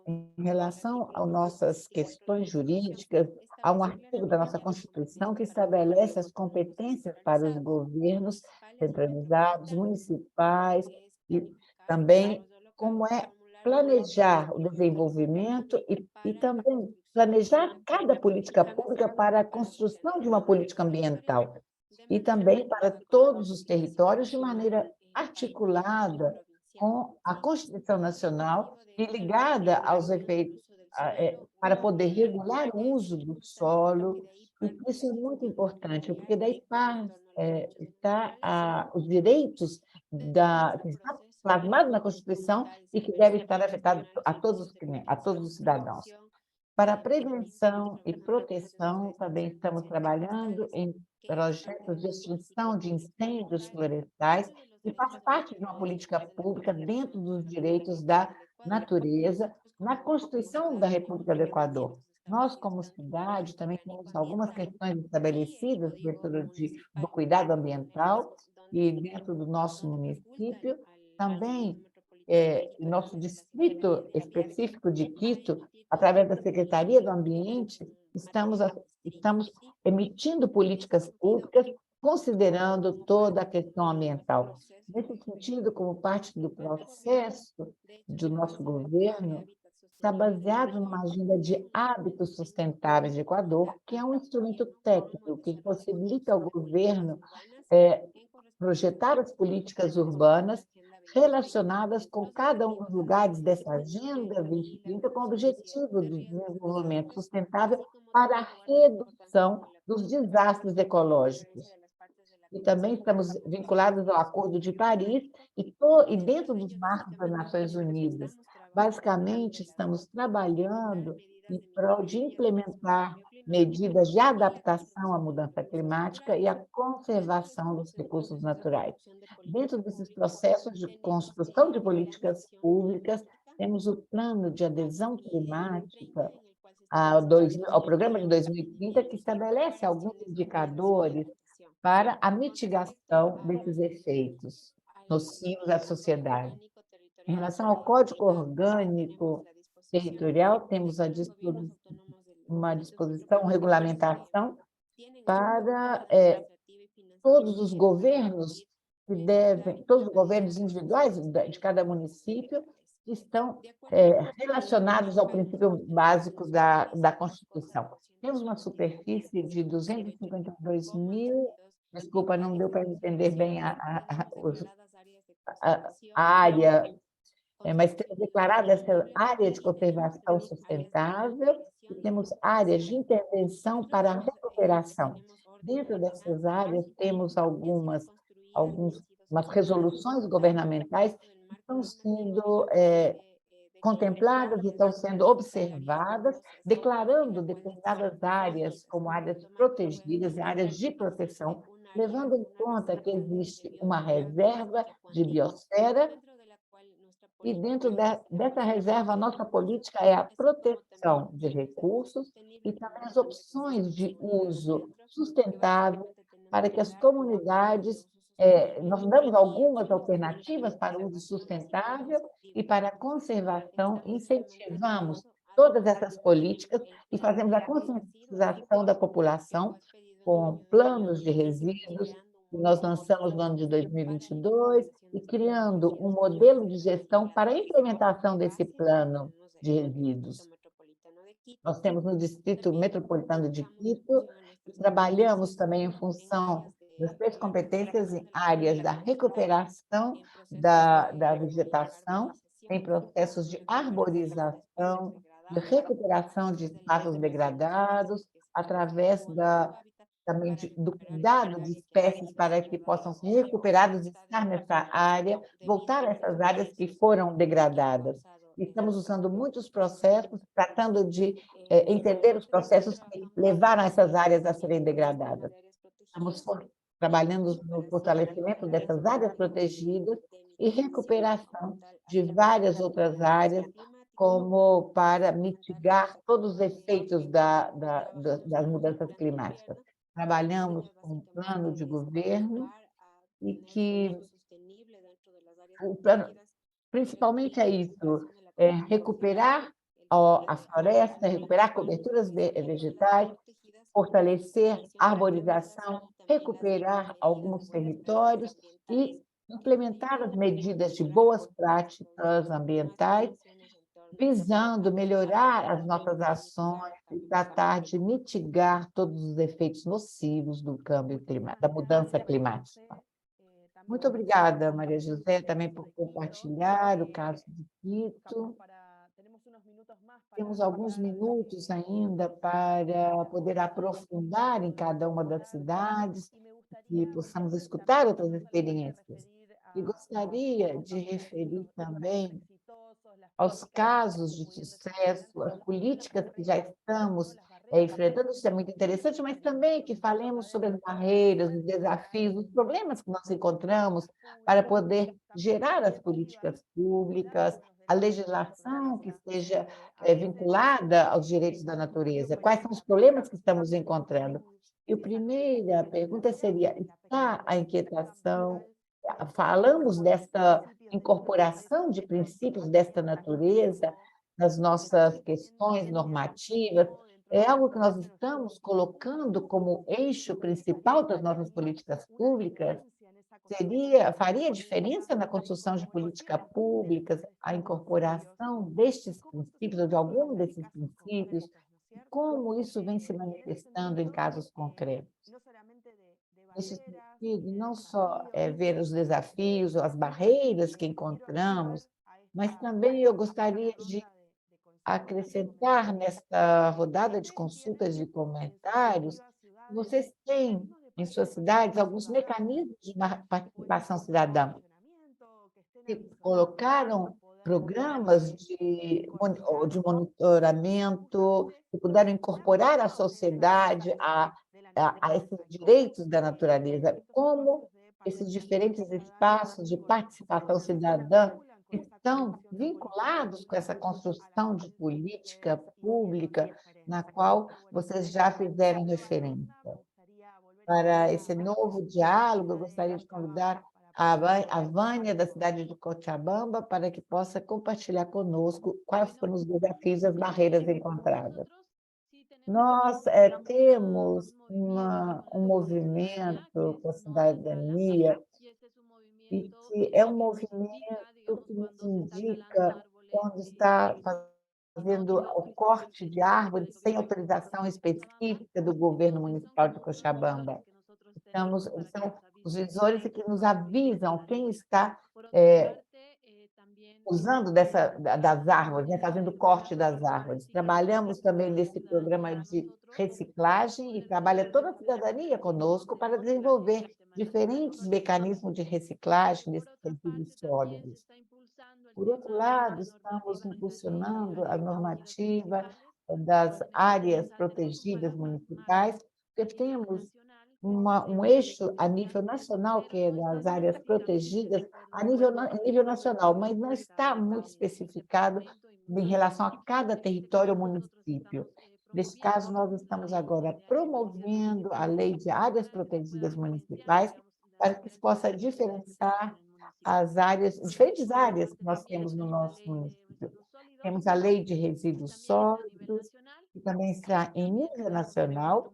Em relação às nossas questões jurídicas, há um artigo da nossa Constituição que estabelece as competências para os governos centralizados, municipais, e também como é planejar o desenvolvimento e também planejar cada política pública para a construção de uma política ambiental e também para todos os territórios de maneira articulada com a Constituição Nacional e ligada aos efeitos para poder regular o uso do solo. E isso é muito importante, porque daí está os direitos que está plasmado na Constituição e que deve estar afetado a todos os cidadãos. Para a prevenção e proteção, também estamos trabalhando em projetos de extinção de incêndios florestais e faz parte de uma política pública dentro dos direitos da natureza, na Constituição da República do Equador. Nós, como cidade, também temos algumas questões estabelecidas dentro do cuidado ambiental e dentro do nosso município, também nosso distrito específico de Quito, através da Secretaria do Ambiente, estamos emitindo políticas públicas considerando toda a questão ambiental. Nesse sentido, como parte do processo do nosso governo, está baseado numa agenda de hábitos sustentáveis de Equador, que é um instrumento técnico que possibilita ao governo projetar as políticas urbanas relacionadas com cada um dos lugares dessa Agenda 2030, com o objetivo do desenvolvimento sustentável para a redução dos desastres ecológicos. E também estamos vinculados ao Acordo de Paris e dentro dos marcos das Nações Unidas. Basicamente, estamos trabalhando em prol de implementar medidas de adaptação à mudança climática e à conservação dos recursos naturais. Dentro desses processos de construção de políticas públicas, temos o Plano de Adesão Climática ao Programa de 2030, que estabelece alguns indicadores para a mitigação desses efeitos nocivos à sociedade. Em relação ao Código Orgânico Territorial, temos uma disposição, regulamentação para todos os governos todos os governos individuais de cada município que estão relacionados ao princípio básico da Constituição. Temos uma superfície de 252 mil, desculpa, não deu para entender bem a área, mas temos declarado essa área de conservação sustentável e temos áreas de intervenção para a recuperação. Dentro dessas áreas, temos algumas resoluções governamentais que estão sendo contempladas e estão sendo observadas, declarando determinadas áreas como áreas protegidas e áreas de proteção, levando em conta que existe uma reserva de biosfera e dentro dessa reserva, a nossa política é a proteção de recursos e também as opções de uso sustentável para que as comunidades, nós damos algumas alternativas para o uso sustentável e para a conservação, incentivamos todas essas políticas e fazemos a conscientização da população com planos de resíduos, que nós lançamos no ano de 2022, e criando um modelo de gestão para a implementação desse plano de resíduos. Nós temos no Distrito Metropolitano de Quito, e trabalhamos também em função das 3 competências em áreas da recuperação da vegetação, em processos de arborização, de recuperação de espaços degradados, através também do cuidado de espécies para que possam ser recuperadas e estar nessa área, voltar a essas áreas que foram degradadas. Estamos usando muitos processos, tratando de entender os processos que levaram essas áreas a serem degradadas. Estamos trabalhando no fortalecimento dessas áreas protegidas e recuperação de várias outras áreas, como para mitigar todos os efeitos das mudanças climáticas. Trabalhamos com um plano de governo e que o plano principalmente é isso, recuperar a floresta, recuperar coberturas vegetais, fortalecer a arborização, recuperar alguns territórios e implementar as medidas de boas práticas ambientais, visando melhorar as nossas ações e tratar de mitigar todos os efeitos nocivos do câmbio climático, da mudança climática. Muito obrigada, Maria José, também por compartilhar o caso de Quito. Temos alguns minutos ainda para poder aprofundar em cada uma das cidades e possamos escutar outras experiências. E gostaria de referir também aos casos de sucesso, as políticas que já estamos enfrentando, isso é muito interessante, mas também que falemos sobre as barreiras, os desafios, os problemas que nós encontramos para poder gerar as políticas públicas, a legislação que esteja vinculada aos direitos da natureza, quais são os problemas que estamos encontrando. E a primeira pergunta seria, está a inquietação, falamos dessa incorporação de princípios desta natureza nas nossas questões normativas, é algo que nós estamos colocando como eixo principal das nossas políticas públicas? Faria diferença na construção de políticas públicas a incorporação destes princípios, ou de algum desses princípios? Como isso vem se manifestando em casos concretos? nesse sentido, não só ver os desafios, as barreiras que encontramos, mas também eu gostaria de acrescentar nesta rodada de consultas e comentários, vocês têm em suas cidades alguns mecanismos de participação cidadã, que colocaram programas de monitoramento, que puderam incorporar a sociedade a esses direitos da natureza, como esses diferentes espaços de participação cidadã estão vinculados com essa construção de política pública na qual vocês já fizeram referência. Para esse novo diálogo, eu gostaria de convidar a Vânia, da cidade de Cochabamba, para que possa compartilhar conosco quais foram os desafios e as barreiras encontradas. Nós temos um movimento com a cidadania e que é um movimento que nos indica quando está fazendo o corte de árvores sem autorização específica do governo municipal de Cochabamba. São os visores que nos avisam quem está usando das árvores, né, fazendo o corte das árvores. Trabalhamos também nesse programa de reciclagem e trabalha toda a cidadania conosco para desenvolver diferentes mecanismos de reciclagem desses resíduos sólidos. Por outro lado, estamos impulsionando a normativa das áreas protegidas municipais, porque temos um eixo a nível nacional, que é das áreas protegidas, em nível nacional, mas não está muito especificado em relação a cada território ou município. Neste caso, nós estamos agora promovendo a lei de áreas protegidas municipais para que se possa diferenciar as diferentes áreas que nós temos no nosso município. Temos a lei de resíduos sólidos, que também está em nível nacional,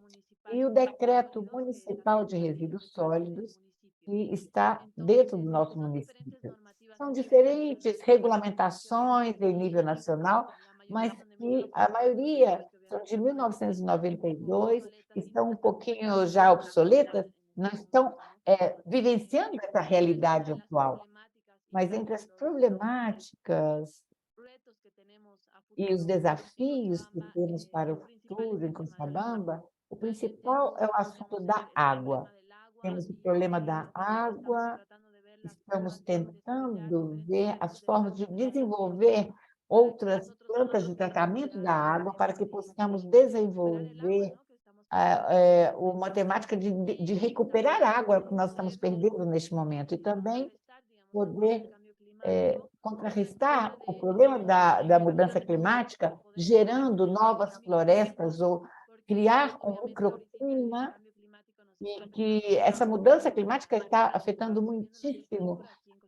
e o decreto municipal de resíduos sólidos, que está dentro do nosso município. São diferentes regulamentações em nível nacional, mas que a maioria são de 1992, estão um pouquinho já obsoletas, não estão vivenciando essa realidade atual. Mas entre as problemáticas e os desafios que temos para o futuro em Cochabamba, o principal é o assunto da água. Temos o problema da água, estamos tentando ver as formas de desenvolver outras plantas de tratamento da água para que possamos desenvolver uma temática de recuperar água que nós estamos perdendo neste momento e também poder contrarrestar o problema da mudança climática, gerando novas florestas ou criar um microclima, e que essa mudança climática está afetando muitíssimo,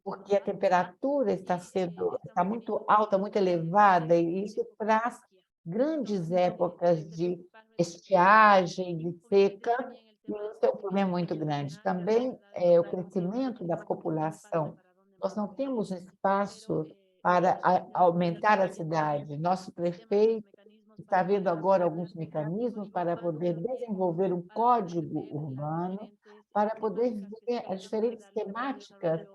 porque a temperatura está muito alta, muito elevada, e isso traz grandes épocas de estiagem, de seca, e isso é um problema muito grande. Também o crescimento da população. Nós não temos espaço para aumentar a cidade. Nosso prefeito está vendo agora alguns mecanismos para poder desenvolver um código urbano, para poder ver as diferentes temáticas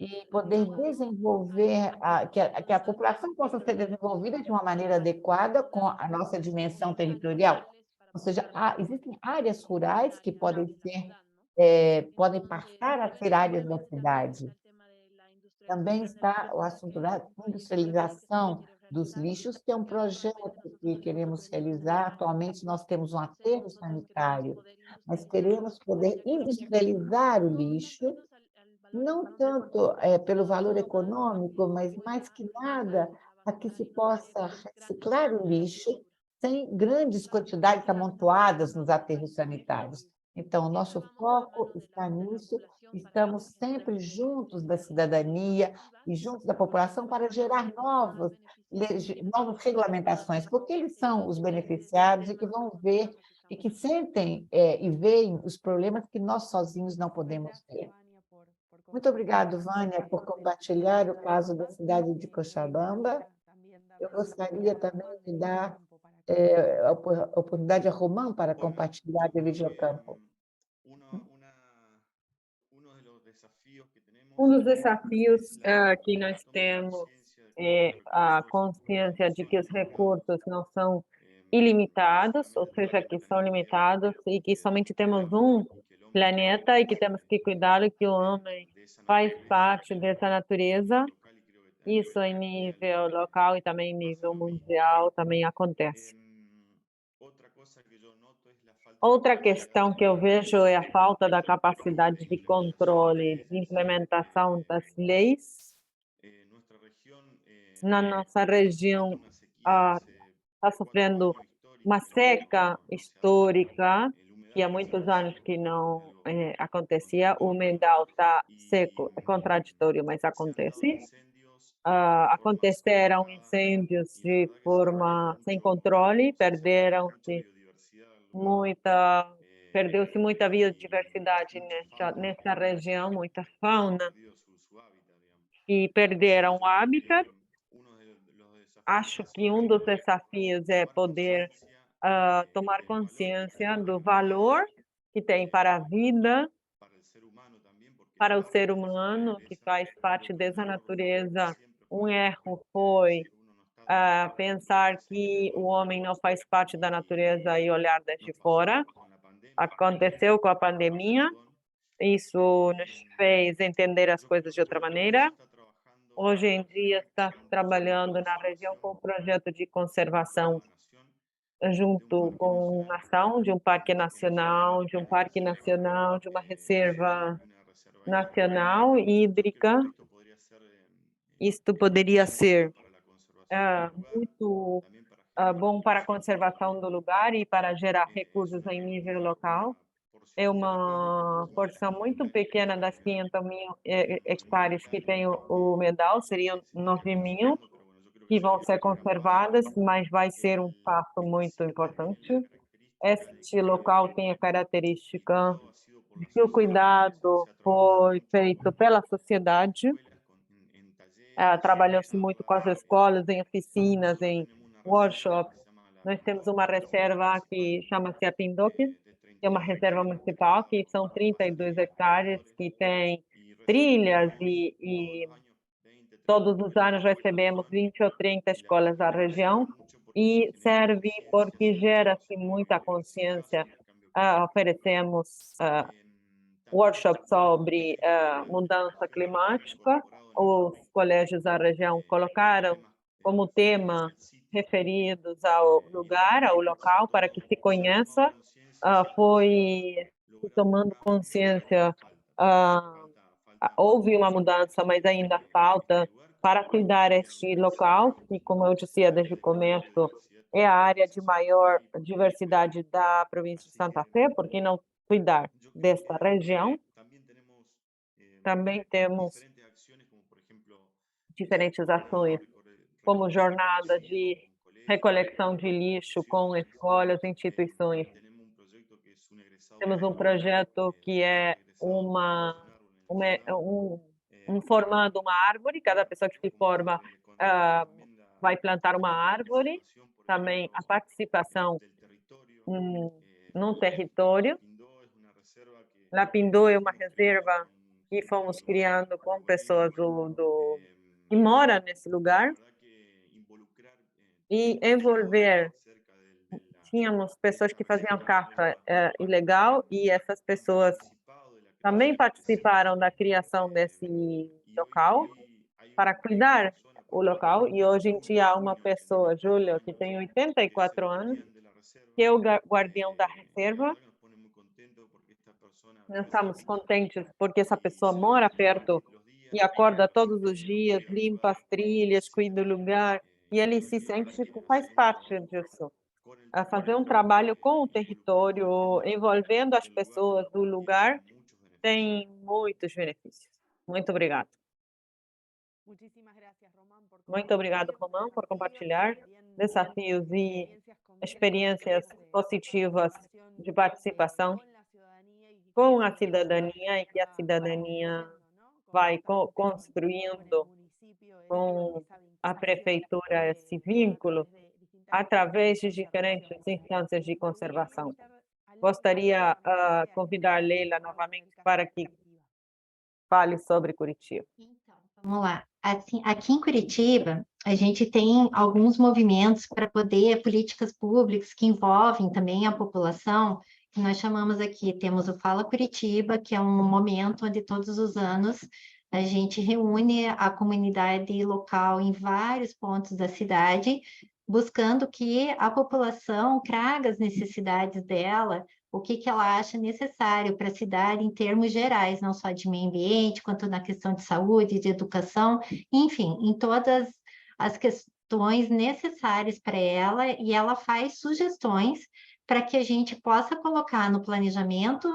e poder desenvolver, que a população possa ser desenvolvida de uma maneira adequada com a nossa dimensão territorial. Ou seja, existem áreas rurais que podem passar a ser áreas da cidade. Também está o assunto da industrialização dos lixos, que é um projeto que queremos realizar. Atualmente, nós temos um aterro sanitário, mas queremos poder industrializar o lixo, não tanto pelo valor econômico, mas, mais que nada, para que se possa reciclar o lixo sem grandes quantidades amontoadas nos aterros sanitários. Então, o nosso foco está nisso, estamos sempre juntos da cidadania e juntos da população para gerar novas regulamentações, porque eles são os beneficiados e que vão ver e que sentem e veem os problemas que nós sozinhos não podemos ver. Muito obrigado, Vânia, por compartilhar o caso da cidade de Cochabamba. Eu gostaria também de dar a oportunidade a Romão para compartilhar de Videocampo. Um dos desafios que nós temos é a consciência de que os recursos não são ilimitados, ou seja, que são limitados e que somente temos um planeta e que temos que cuidar que o homem faz parte dessa natureza. Isso em nível local e também em nível mundial também acontece. Outra questão que eu vejo é a falta da capacidade de controle, de implementação das leis. Na nossa região está sofrendo uma seca histórica, que há muitos anos que não acontecia. O humedal está seco, é contraditório, mas acontece. Aconteceram incêndios de forma sem controle, perdeu-se muita biodiversidade nessa região, muita fauna, e perderam o habitat. Acho que um dos desafios é poder tomar consciência do valor que tem para a vida, para o ser humano, que faz parte dessa natureza. Um erro foi pensar que o homem não faz parte da natureza e olhar desde fora. Aconteceu com a pandemia, isso nos fez entender as coisas de outra maneira. Hoje em dia está trabalhando na região com um projeto de conservação junto com a nação, de um parque nacional, de uma reserva nacional hídrica. Isto poderia ser muito bom para a conservação do lugar e para gerar recursos em nível local. É uma porção muito pequena das 500.000 hectares que tem o humedal, seriam 9.000 que vão ser conservadas, mas vai ser um passo muito importante. Este local tem a característica de que o cuidado foi feito pela sociedade. Trabalhou-se muito com as escolas, em oficinas, em workshops. Nós temos uma reserva que chama-se Apindoque, que é uma reserva municipal, que são 32 hectares, que tem trilhas e todos os anos recebemos 20 ou 30 escolas da região e serve porque gera-se muita consciência. Oferecemos workshops sobre mudança climática. Os colégios da região colocaram como tema referidos ao lugar, ao local, para que se conheça. Foi se tomando consciência, houve uma mudança, mas ainda falta para cuidar este local, que, como eu dizia desde o começo, é a área de maior diversidade da província de Santa Fé, por que não cuidar desta região? Também temos diferentes ações, como jornadas de recolecção de lixo com escolas e instituições. Temos um projeto que é formando uma árvore, cada pessoa que se forma vai plantar uma árvore. Também a participação no território. Lapindô é uma reserva que fomos criando com pessoas que moram nesse lugar e envolver. Tínhamos pessoas que faziam caça ilegal e essas pessoas também participaram da criação desse local para cuidar o local. E hoje em dia há uma pessoa, Júlio, que tem 84 anos, que é o guardião da reserva. Nós estamos contentes porque essa pessoa mora perto e acorda todos os dias, limpa as trilhas, cuida do lugar, e ele se sente que faz parte disso. A fazer um trabalho com o território, envolvendo as pessoas do lugar, tem muitos benefícios. Muito obrigado. Muito obrigado, Romão, por compartilhar desafios e experiências positivas de participação com a cidadania e que a cidadania vai construindo com a prefeitura esse vínculo através de diferentes instâncias de conservação. Gostaria de convidar Leila novamente para que Fale sobre Curitiba. Então, vamos lá. Assim, aqui em Curitiba, a gente tem alguns movimentos para poder, políticas públicas que envolvem também a população, que nós chamamos aqui, temos o Fala Curitiba, que é um momento onde todos os anos a gente reúne a comunidade local em vários pontos da cidade, buscando que a população traga as necessidades dela, o que ela acha necessário para a cidade em termos gerais, não só de meio ambiente, quanto na questão de saúde, de educação, enfim, em todas as questões necessárias para ela, e ela faz sugestões para que a gente possa colocar no planejamento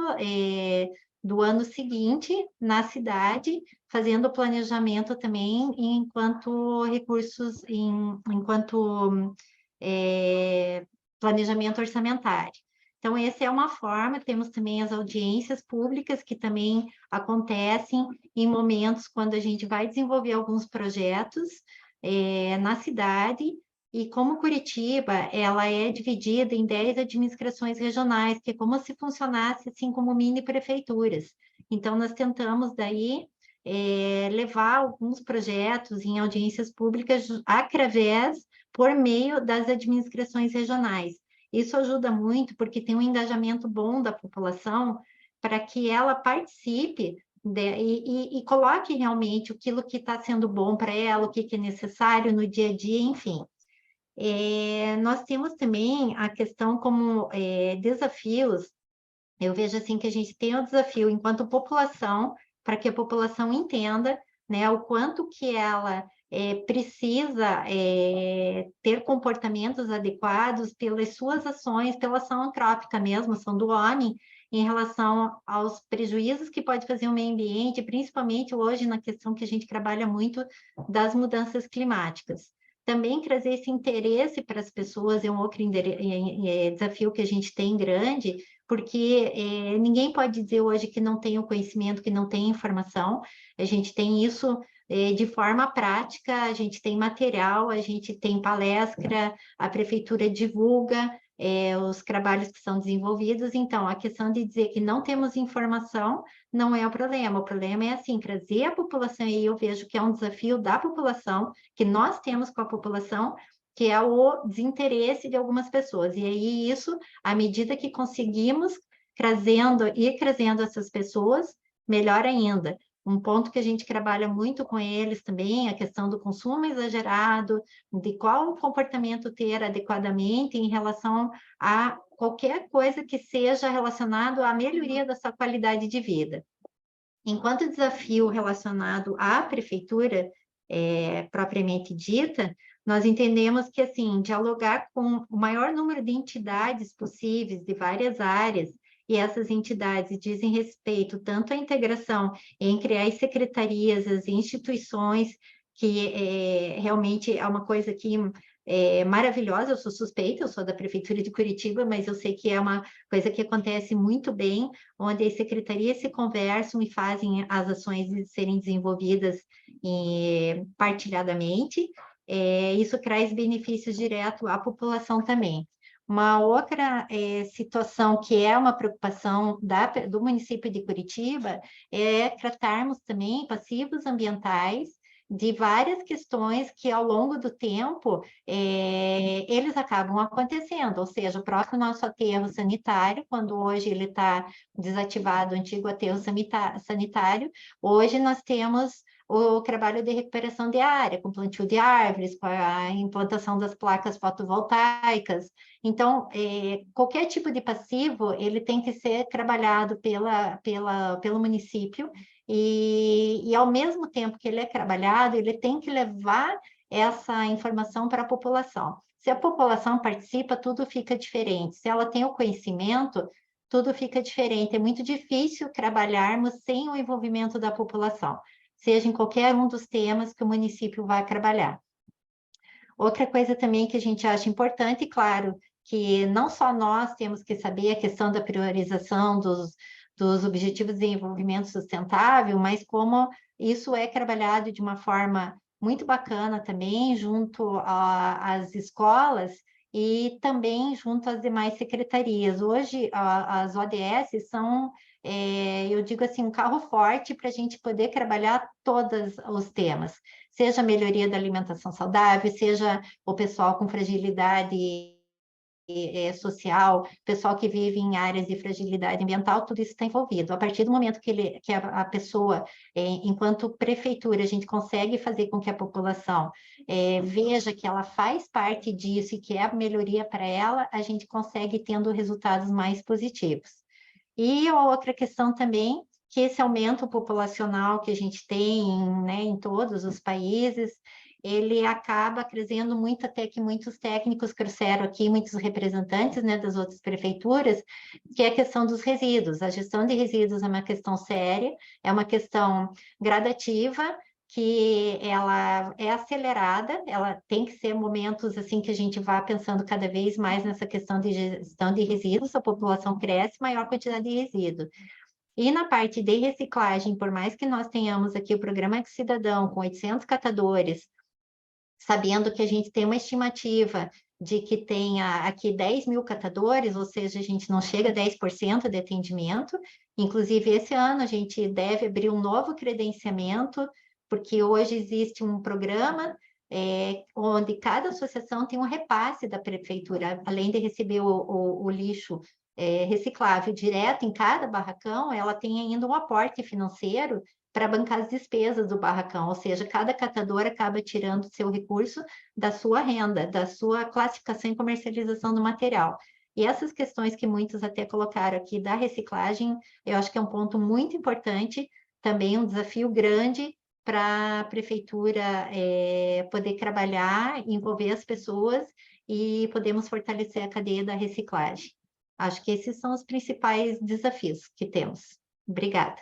do ano seguinte na cidade, fazendo o planejamento também enquanto recursos, enquanto planejamento orçamentário. Então, essa é uma forma, temos também as audiências públicas, que também acontecem em momentos quando a gente vai desenvolver alguns projetos na cidade, e como Curitiba, ela é dividida em 10 administrações regionais, que é como se funcionasse assim como mini prefeituras. Então, nós tentamos daí levar alguns projetos em audiências públicas através, por meio das administrações regionais. Isso ajuda muito, porque tem um engajamento bom da população para que ela participe e coloque realmente aquilo que está sendo bom para ela, o que é necessário no dia a dia, enfim. Nós temos também a questão como desafios. Eu vejo assim que a gente tem o desafio enquanto população, para que a população entenda, né, o quanto que ela precisa ter comportamentos adequados pelas suas ações, pela ação antrópica mesmo, ação do homem, em relação aos prejuízos que pode fazer o meio ambiente, principalmente hoje na questão que a gente trabalha muito das mudanças climáticas. Também trazer esse interesse para as pessoas é um outro desafio que a gente tem grande, porque ninguém pode dizer hoje que não tem o conhecimento, que não tem informação. A gente tem isso de forma prática, a gente tem material, a gente tem palestra, a prefeitura divulga os trabalhos que são desenvolvidos. Então, a questão de dizer que não temos informação não é o problema é assim, trazer a população, e eu vejo que é um desafio da população, que nós temos com a população, que é o desinteresse de algumas pessoas. E aí isso, à medida que conseguimos ir trazendo essas pessoas, melhor ainda. Um ponto que a gente trabalha muito com eles também, a questão do consumo exagerado, de qual comportamento ter adequadamente em relação a qualquer coisa que seja relacionado à melhoria da sua qualidade de vida. Enquanto desafio relacionado à prefeitura propriamente dita, nós entendemos que, assim, dialogar com o maior número de entidades possíveis de várias áreas, e essas entidades dizem respeito tanto à integração entre as secretarias, as instituições, que realmente é uma coisa que maravilhosa. Eu sou suspeita, eu sou da Prefeitura de Curitiba, mas eu sei que é uma coisa que acontece muito bem, onde as secretarias se conversam e fazem as ações serem desenvolvidas partilhadamente. Isso traz benefícios diretos à população também. Uma outra situação que é uma preocupação do município de Curitiba é tratarmos também passivos ambientais de várias questões que, ao longo do tempo, eles acabam acontecendo, ou seja, o próprio nosso aterro sanitário, quando hoje ele está desativado, o antigo aterro sanitário, hoje nós temos o trabalho de recuperação de área, com plantio de árvores, com a implantação das placas fotovoltaicas. Então, qualquer tipo de passivo, ele tem que ser trabalhado pelo município, e ao mesmo tempo que ele é trabalhado, ele tem que levar essa informação para a população. Se a população participa, tudo fica diferente. Se ela tem o conhecimento, tudo fica diferente. É muito difícil trabalharmos sem o envolvimento da população, seja em qualquer um dos temas que o município vai trabalhar. Outra coisa também que a gente acha importante, claro, que não só nós temos que saber a questão da priorização dos Objetivos de Desenvolvimento Sustentável, mas como isso é trabalhado de uma forma muito bacana também junto às escolas e também junto às demais secretarias. Hoje, as ODS são eu digo assim, um carro forte para a gente poder trabalhar todos os temas, seja a melhoria da alimentação saudável, seja o pessoal com fragilidade social, pessoal que vive em áreas de fragilidade ambiental, tudo isso está envolvido. A partir do momento que a pessoa, enquanto prefeitura, a gente consegue fazer com que a população veja que ela faz parte disso e que é a melhoria para ela, a gente consegue tendo resultados mais positivos. E a outra questão também, que esse aumento populacional que a gente tem, né, em todos os países, ele acaba trazendo muito, até que muitos técnicos trouxeram aqui, muitos representantes, né, das outras prefeituras, que é a questão dos resíduos. A gestão de resíduos é uma questão séria, é uma questão gradativa, que ela é acelerada, ela tem que ser momentos assim que a gente vá pensando cada vez mais nessa questão de gestão de resíduos, a população cresce, maior quantidade de resíduos. E na parte de reciclagem, por mais que nós tenhamos aqui o programa Cidadão com 800 catadores, sabendo que a gente tem uma estimativa de que tenha aqui 10 mil catadores, ou seja, a gente não chega a 10% de atendimento. Inclusive, esse ano a gente deve abrir um novo credenciamento, porque hoje existe um programa onde cada associação tem um repasse da prefeitura, além de receber o lixo reciclável direto em cada barracão, ela tem ainda um aporte financeiro para bancar as despesas do barracão, ou seja, cada catador acaba tirando seu recurso da sua renda, da sua classificação e comercialização do material. E essas questões que muitos até colocaram aqui da reciclagem, eu acho que é um ponto muito importante, também um desafio grande para a prefeitura poder trabalhar, envolver as pessoas e podemos fortalecer a cadeia da reciclagem. Acho que esses são os principais desafios que temos. Obrigada.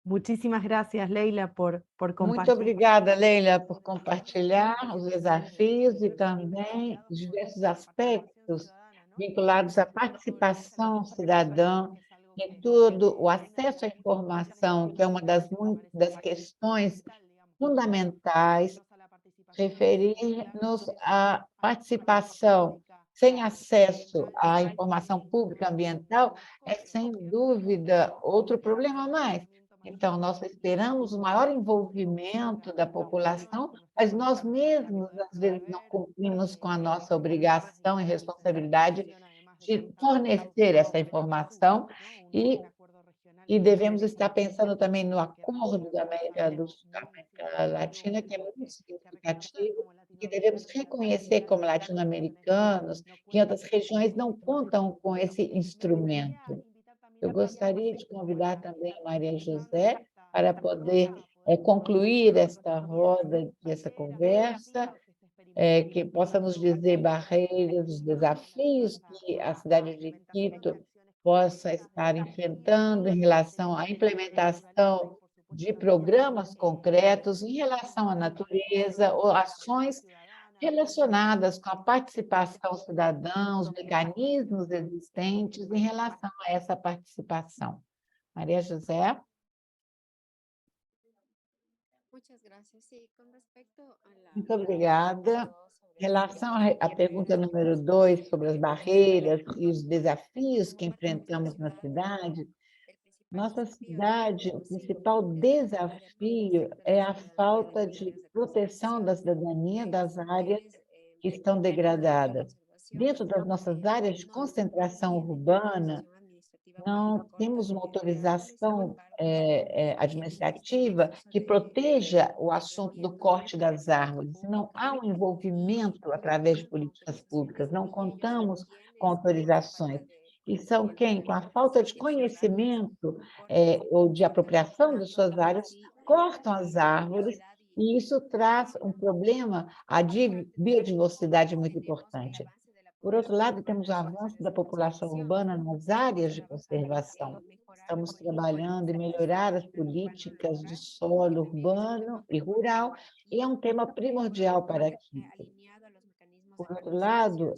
Muchísimas gracias, Leila, por Muito compartir. obrigada, Leila, por compartilhar os desafios e também os diversos aspectos vinculados à participação cidadã em tudo, o acesso à informação, que é uma das questões fundamentais, referir-nos à participação. Sem acesso à informação pública ambiental é, sem dúvida, outro problema a mais. Então, nós esperamos o maior envolvimento da população, mas nós mesmos, às vezes, não cumprimos com a nossa obrigação e responsabilidade de fornecer essa informação e devemos estar pensando também no acordo da América Latina, que é muito significativo, que devemos reconhecer como latino-americanos, que em outras regiões não contam com esse instrumento. Eu gostaria de convidar também a Maria José para poder concluir esta roda, essa conversa, que possa nos dizer barreiras, os desafios que a cidade de Quito possa estar enfrentando em relação à implementação de programas concretos em relação à natureza ou ações relacionadas com a participação cidadã, os mecanismos existentes em relação a essa participação. Maria José? Muito obrigada. Em relação à pergunta número 2, sobre as barreiras e os desafios que enfrentamos na cidade, nossa cidade, o principal desafio é a falta de proteção da cidadania das áreas que estão degradadas. Dentro das nossas áreas de concentração urbana, não temos uma autorização administrativa que proteja o assunto do corte das árvores. Não há um envolvimento através de políticas públicas, não contamos com autorizações. E são quem, com a falta de conhecimento ou de apropriação de suas áreas, cortam as árvores, e isso traz um problema, a biodiversidade muito importante. Por outro lado, temos o avanço da população urbana nas áreas de conservação. Estamos trabalhando em melhorar as políticas de solo urbano e rural, e é um tema primordial para Quito. Por outro lado,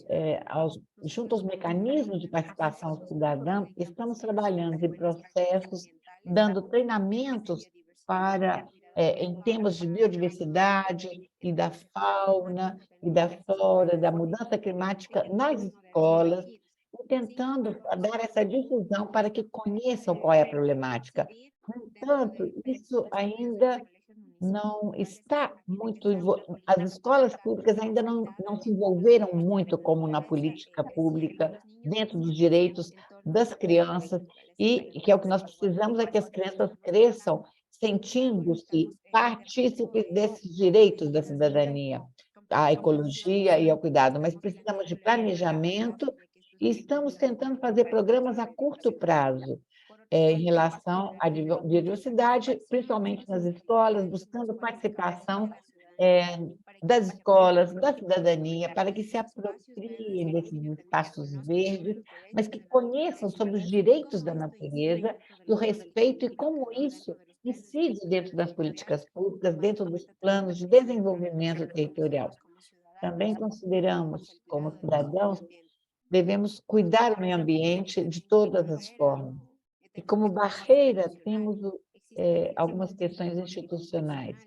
junto aos mecanismos de participação cidadã, estamos trabalhando em processos, dando treinamentos para em temas de biodiversidade e da fauna e da flora, da mudança climática nas escolas, e tentando dar essa difusão para que conheçam qual é a problemática. No entanto, isso ainda não está muito. As escolas públicas ainda não se envolveram muito como na política pública, dentro dos direitos das crianças, e que é o que nós precisamos é que as crianças cresçam sentindo-se partícipes desses direitos da cidadania, à ecologia e ao cuidado, mas precisamos de planejamento e estamos tentando fazer programas a curto prazo, em relação à biodiversidade, principalmente nas escolas, buscando participação das escolas, da cidadania, para que se apropriem desses espaços verdes, mas que conheçam sobre os direitos da natureza, do respeito e como isso incide dentro das políticas públicas, dentro dos planos de desenvolvimento territorial. Também consideramos, como cidadãos, devemos cuidar do meio ambiente de todas as formas. E como barreira, temos algumas questões institucionais.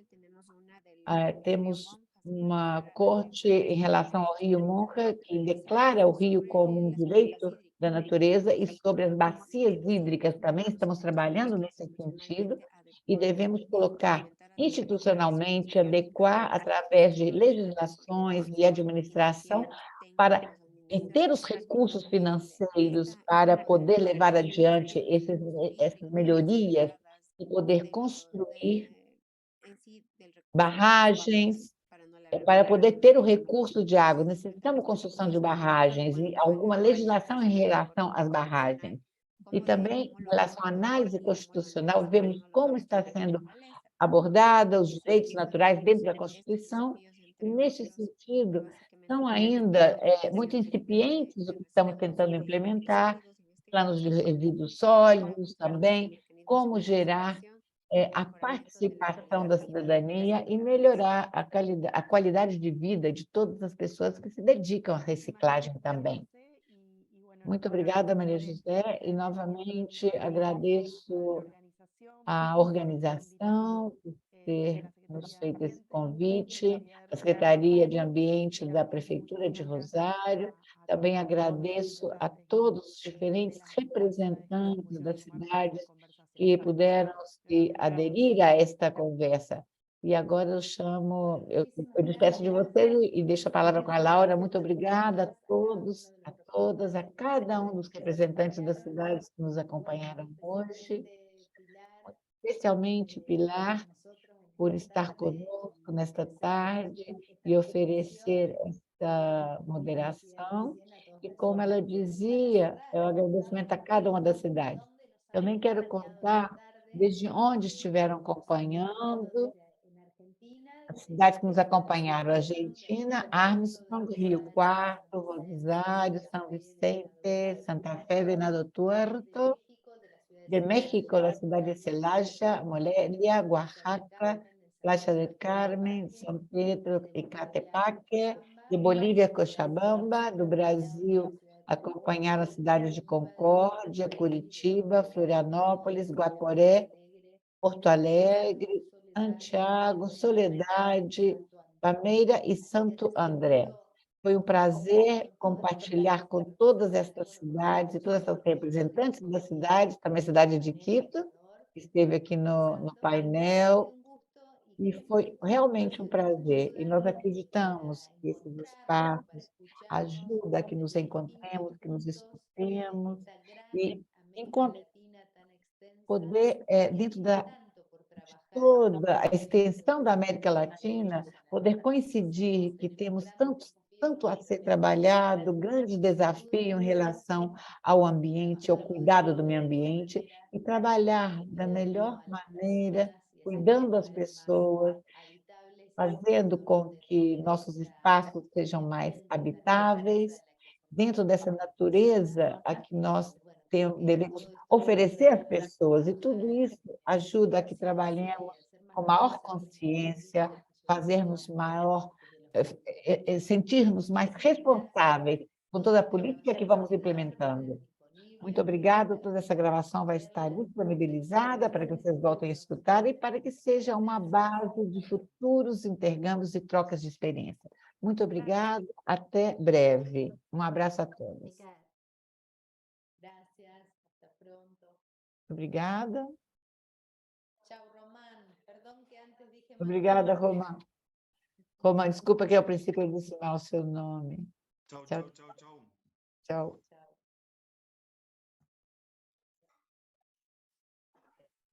Temos uma corte em relação ao rio Monja, que declara o rio como um direito da natureza, e sobre as bacias hídricas também estamos trabalhando nesse sentido, e devemos colocar institucionalmente, adequar através de legislações e administração para e ter os recursos financeiros para poder levar adiante essas melhorias e poder construir barragens, para poder ter o recurso de água. Necessitamos construção de barragens e alguma legislação em relação às barragens. E também, em relação à análise constitucional, vemos como está sendo abordada os direitos naturais dentro da Constituição, e, nesse sentido, são ainda muito incipientes o que estamos tentando implementar, planos de resíduos sólidos também, como gerar a participação da cidadania e melhorar a qualidade de vida de todas as pessoas que se dedicam à reciclagem também. Muito obrigada, Maria José, e novamente agradeço a organização por ter nos feito esse convite, a Secretaria de Ambiente da Prefeitura de Rosário. Também agradeço a todos os diferentes representantes das cidades que puderam se aderir a esta conversa. E agora eu despeço de vocês e deixo a palavra com a Laura. Muito obrigada a todos, a todas, a cada um dos representantes das cidades que nos acompanharam hoje, especialmente Pilar, por estar conosco nesta tarde e oferecer esta moderação. E, como ela dizia, é um agradecimento a cada uma das cidades. Também quero contar desde onde estiveram acompanhando, as cidades que nos acompanharam: Argentina, Armstrong, Rio Quarto, Rosário, São Vicente, Santa Fe, Venado Tuerto; de México, la ciudad de Celaya, Morelia, Oaxaca, Playa del Carmen, São Pedro e Catepaque; de Bolívia, Cochabamba; do Brasil, acompanharam as cidades de Concórdia, Curitiba, Florianópolis, Guaporé, Porto Alegre, Santiago, Soledade, Palmeira e Santo André. Foi um prazer compartilhar com todas estas cidades e todas essas representantes das cidades, também a cidade de Quito, que esteve aqui no painel, e foi realmente um prazer. E nós acreditamos que esses espaços ajudam a que nos encontremos, que nos escutemos, e poder, dentro de toda a extensão da América Latina, poder coincidir que temos tanto a ser trabalhado, grande desafio em relação ao ambiente, ao cuidado do meio ambiente, e trabalhar da melhor maneira, cuidando das pessoas, fazendo com que nossos espaços sejam mais habitáveis, dentro dessa natureza a que nós devemos oferecer às pessoas. E tudo isso ajuda a que trabalhemos com maior consciência, fazermos sentirmos mais responsáveis com toda a política que vamos implementando. Muito obrigada. Toda essa gravação vai estar disponibilizada para que vocês voltem a escutar e para que seja uma base de futuros intercâmbios e trocas de experiência. Muito obrigada. Até breve. Um abraço a todos. Obrigada. Chao, Román. Perdón que antes dije mal. Obrigada, Romã. Romã, desculpa que ao princípio eu disse mal o seu nome. Tchau, Tchau. tchau, tchau, tchau. Tchau.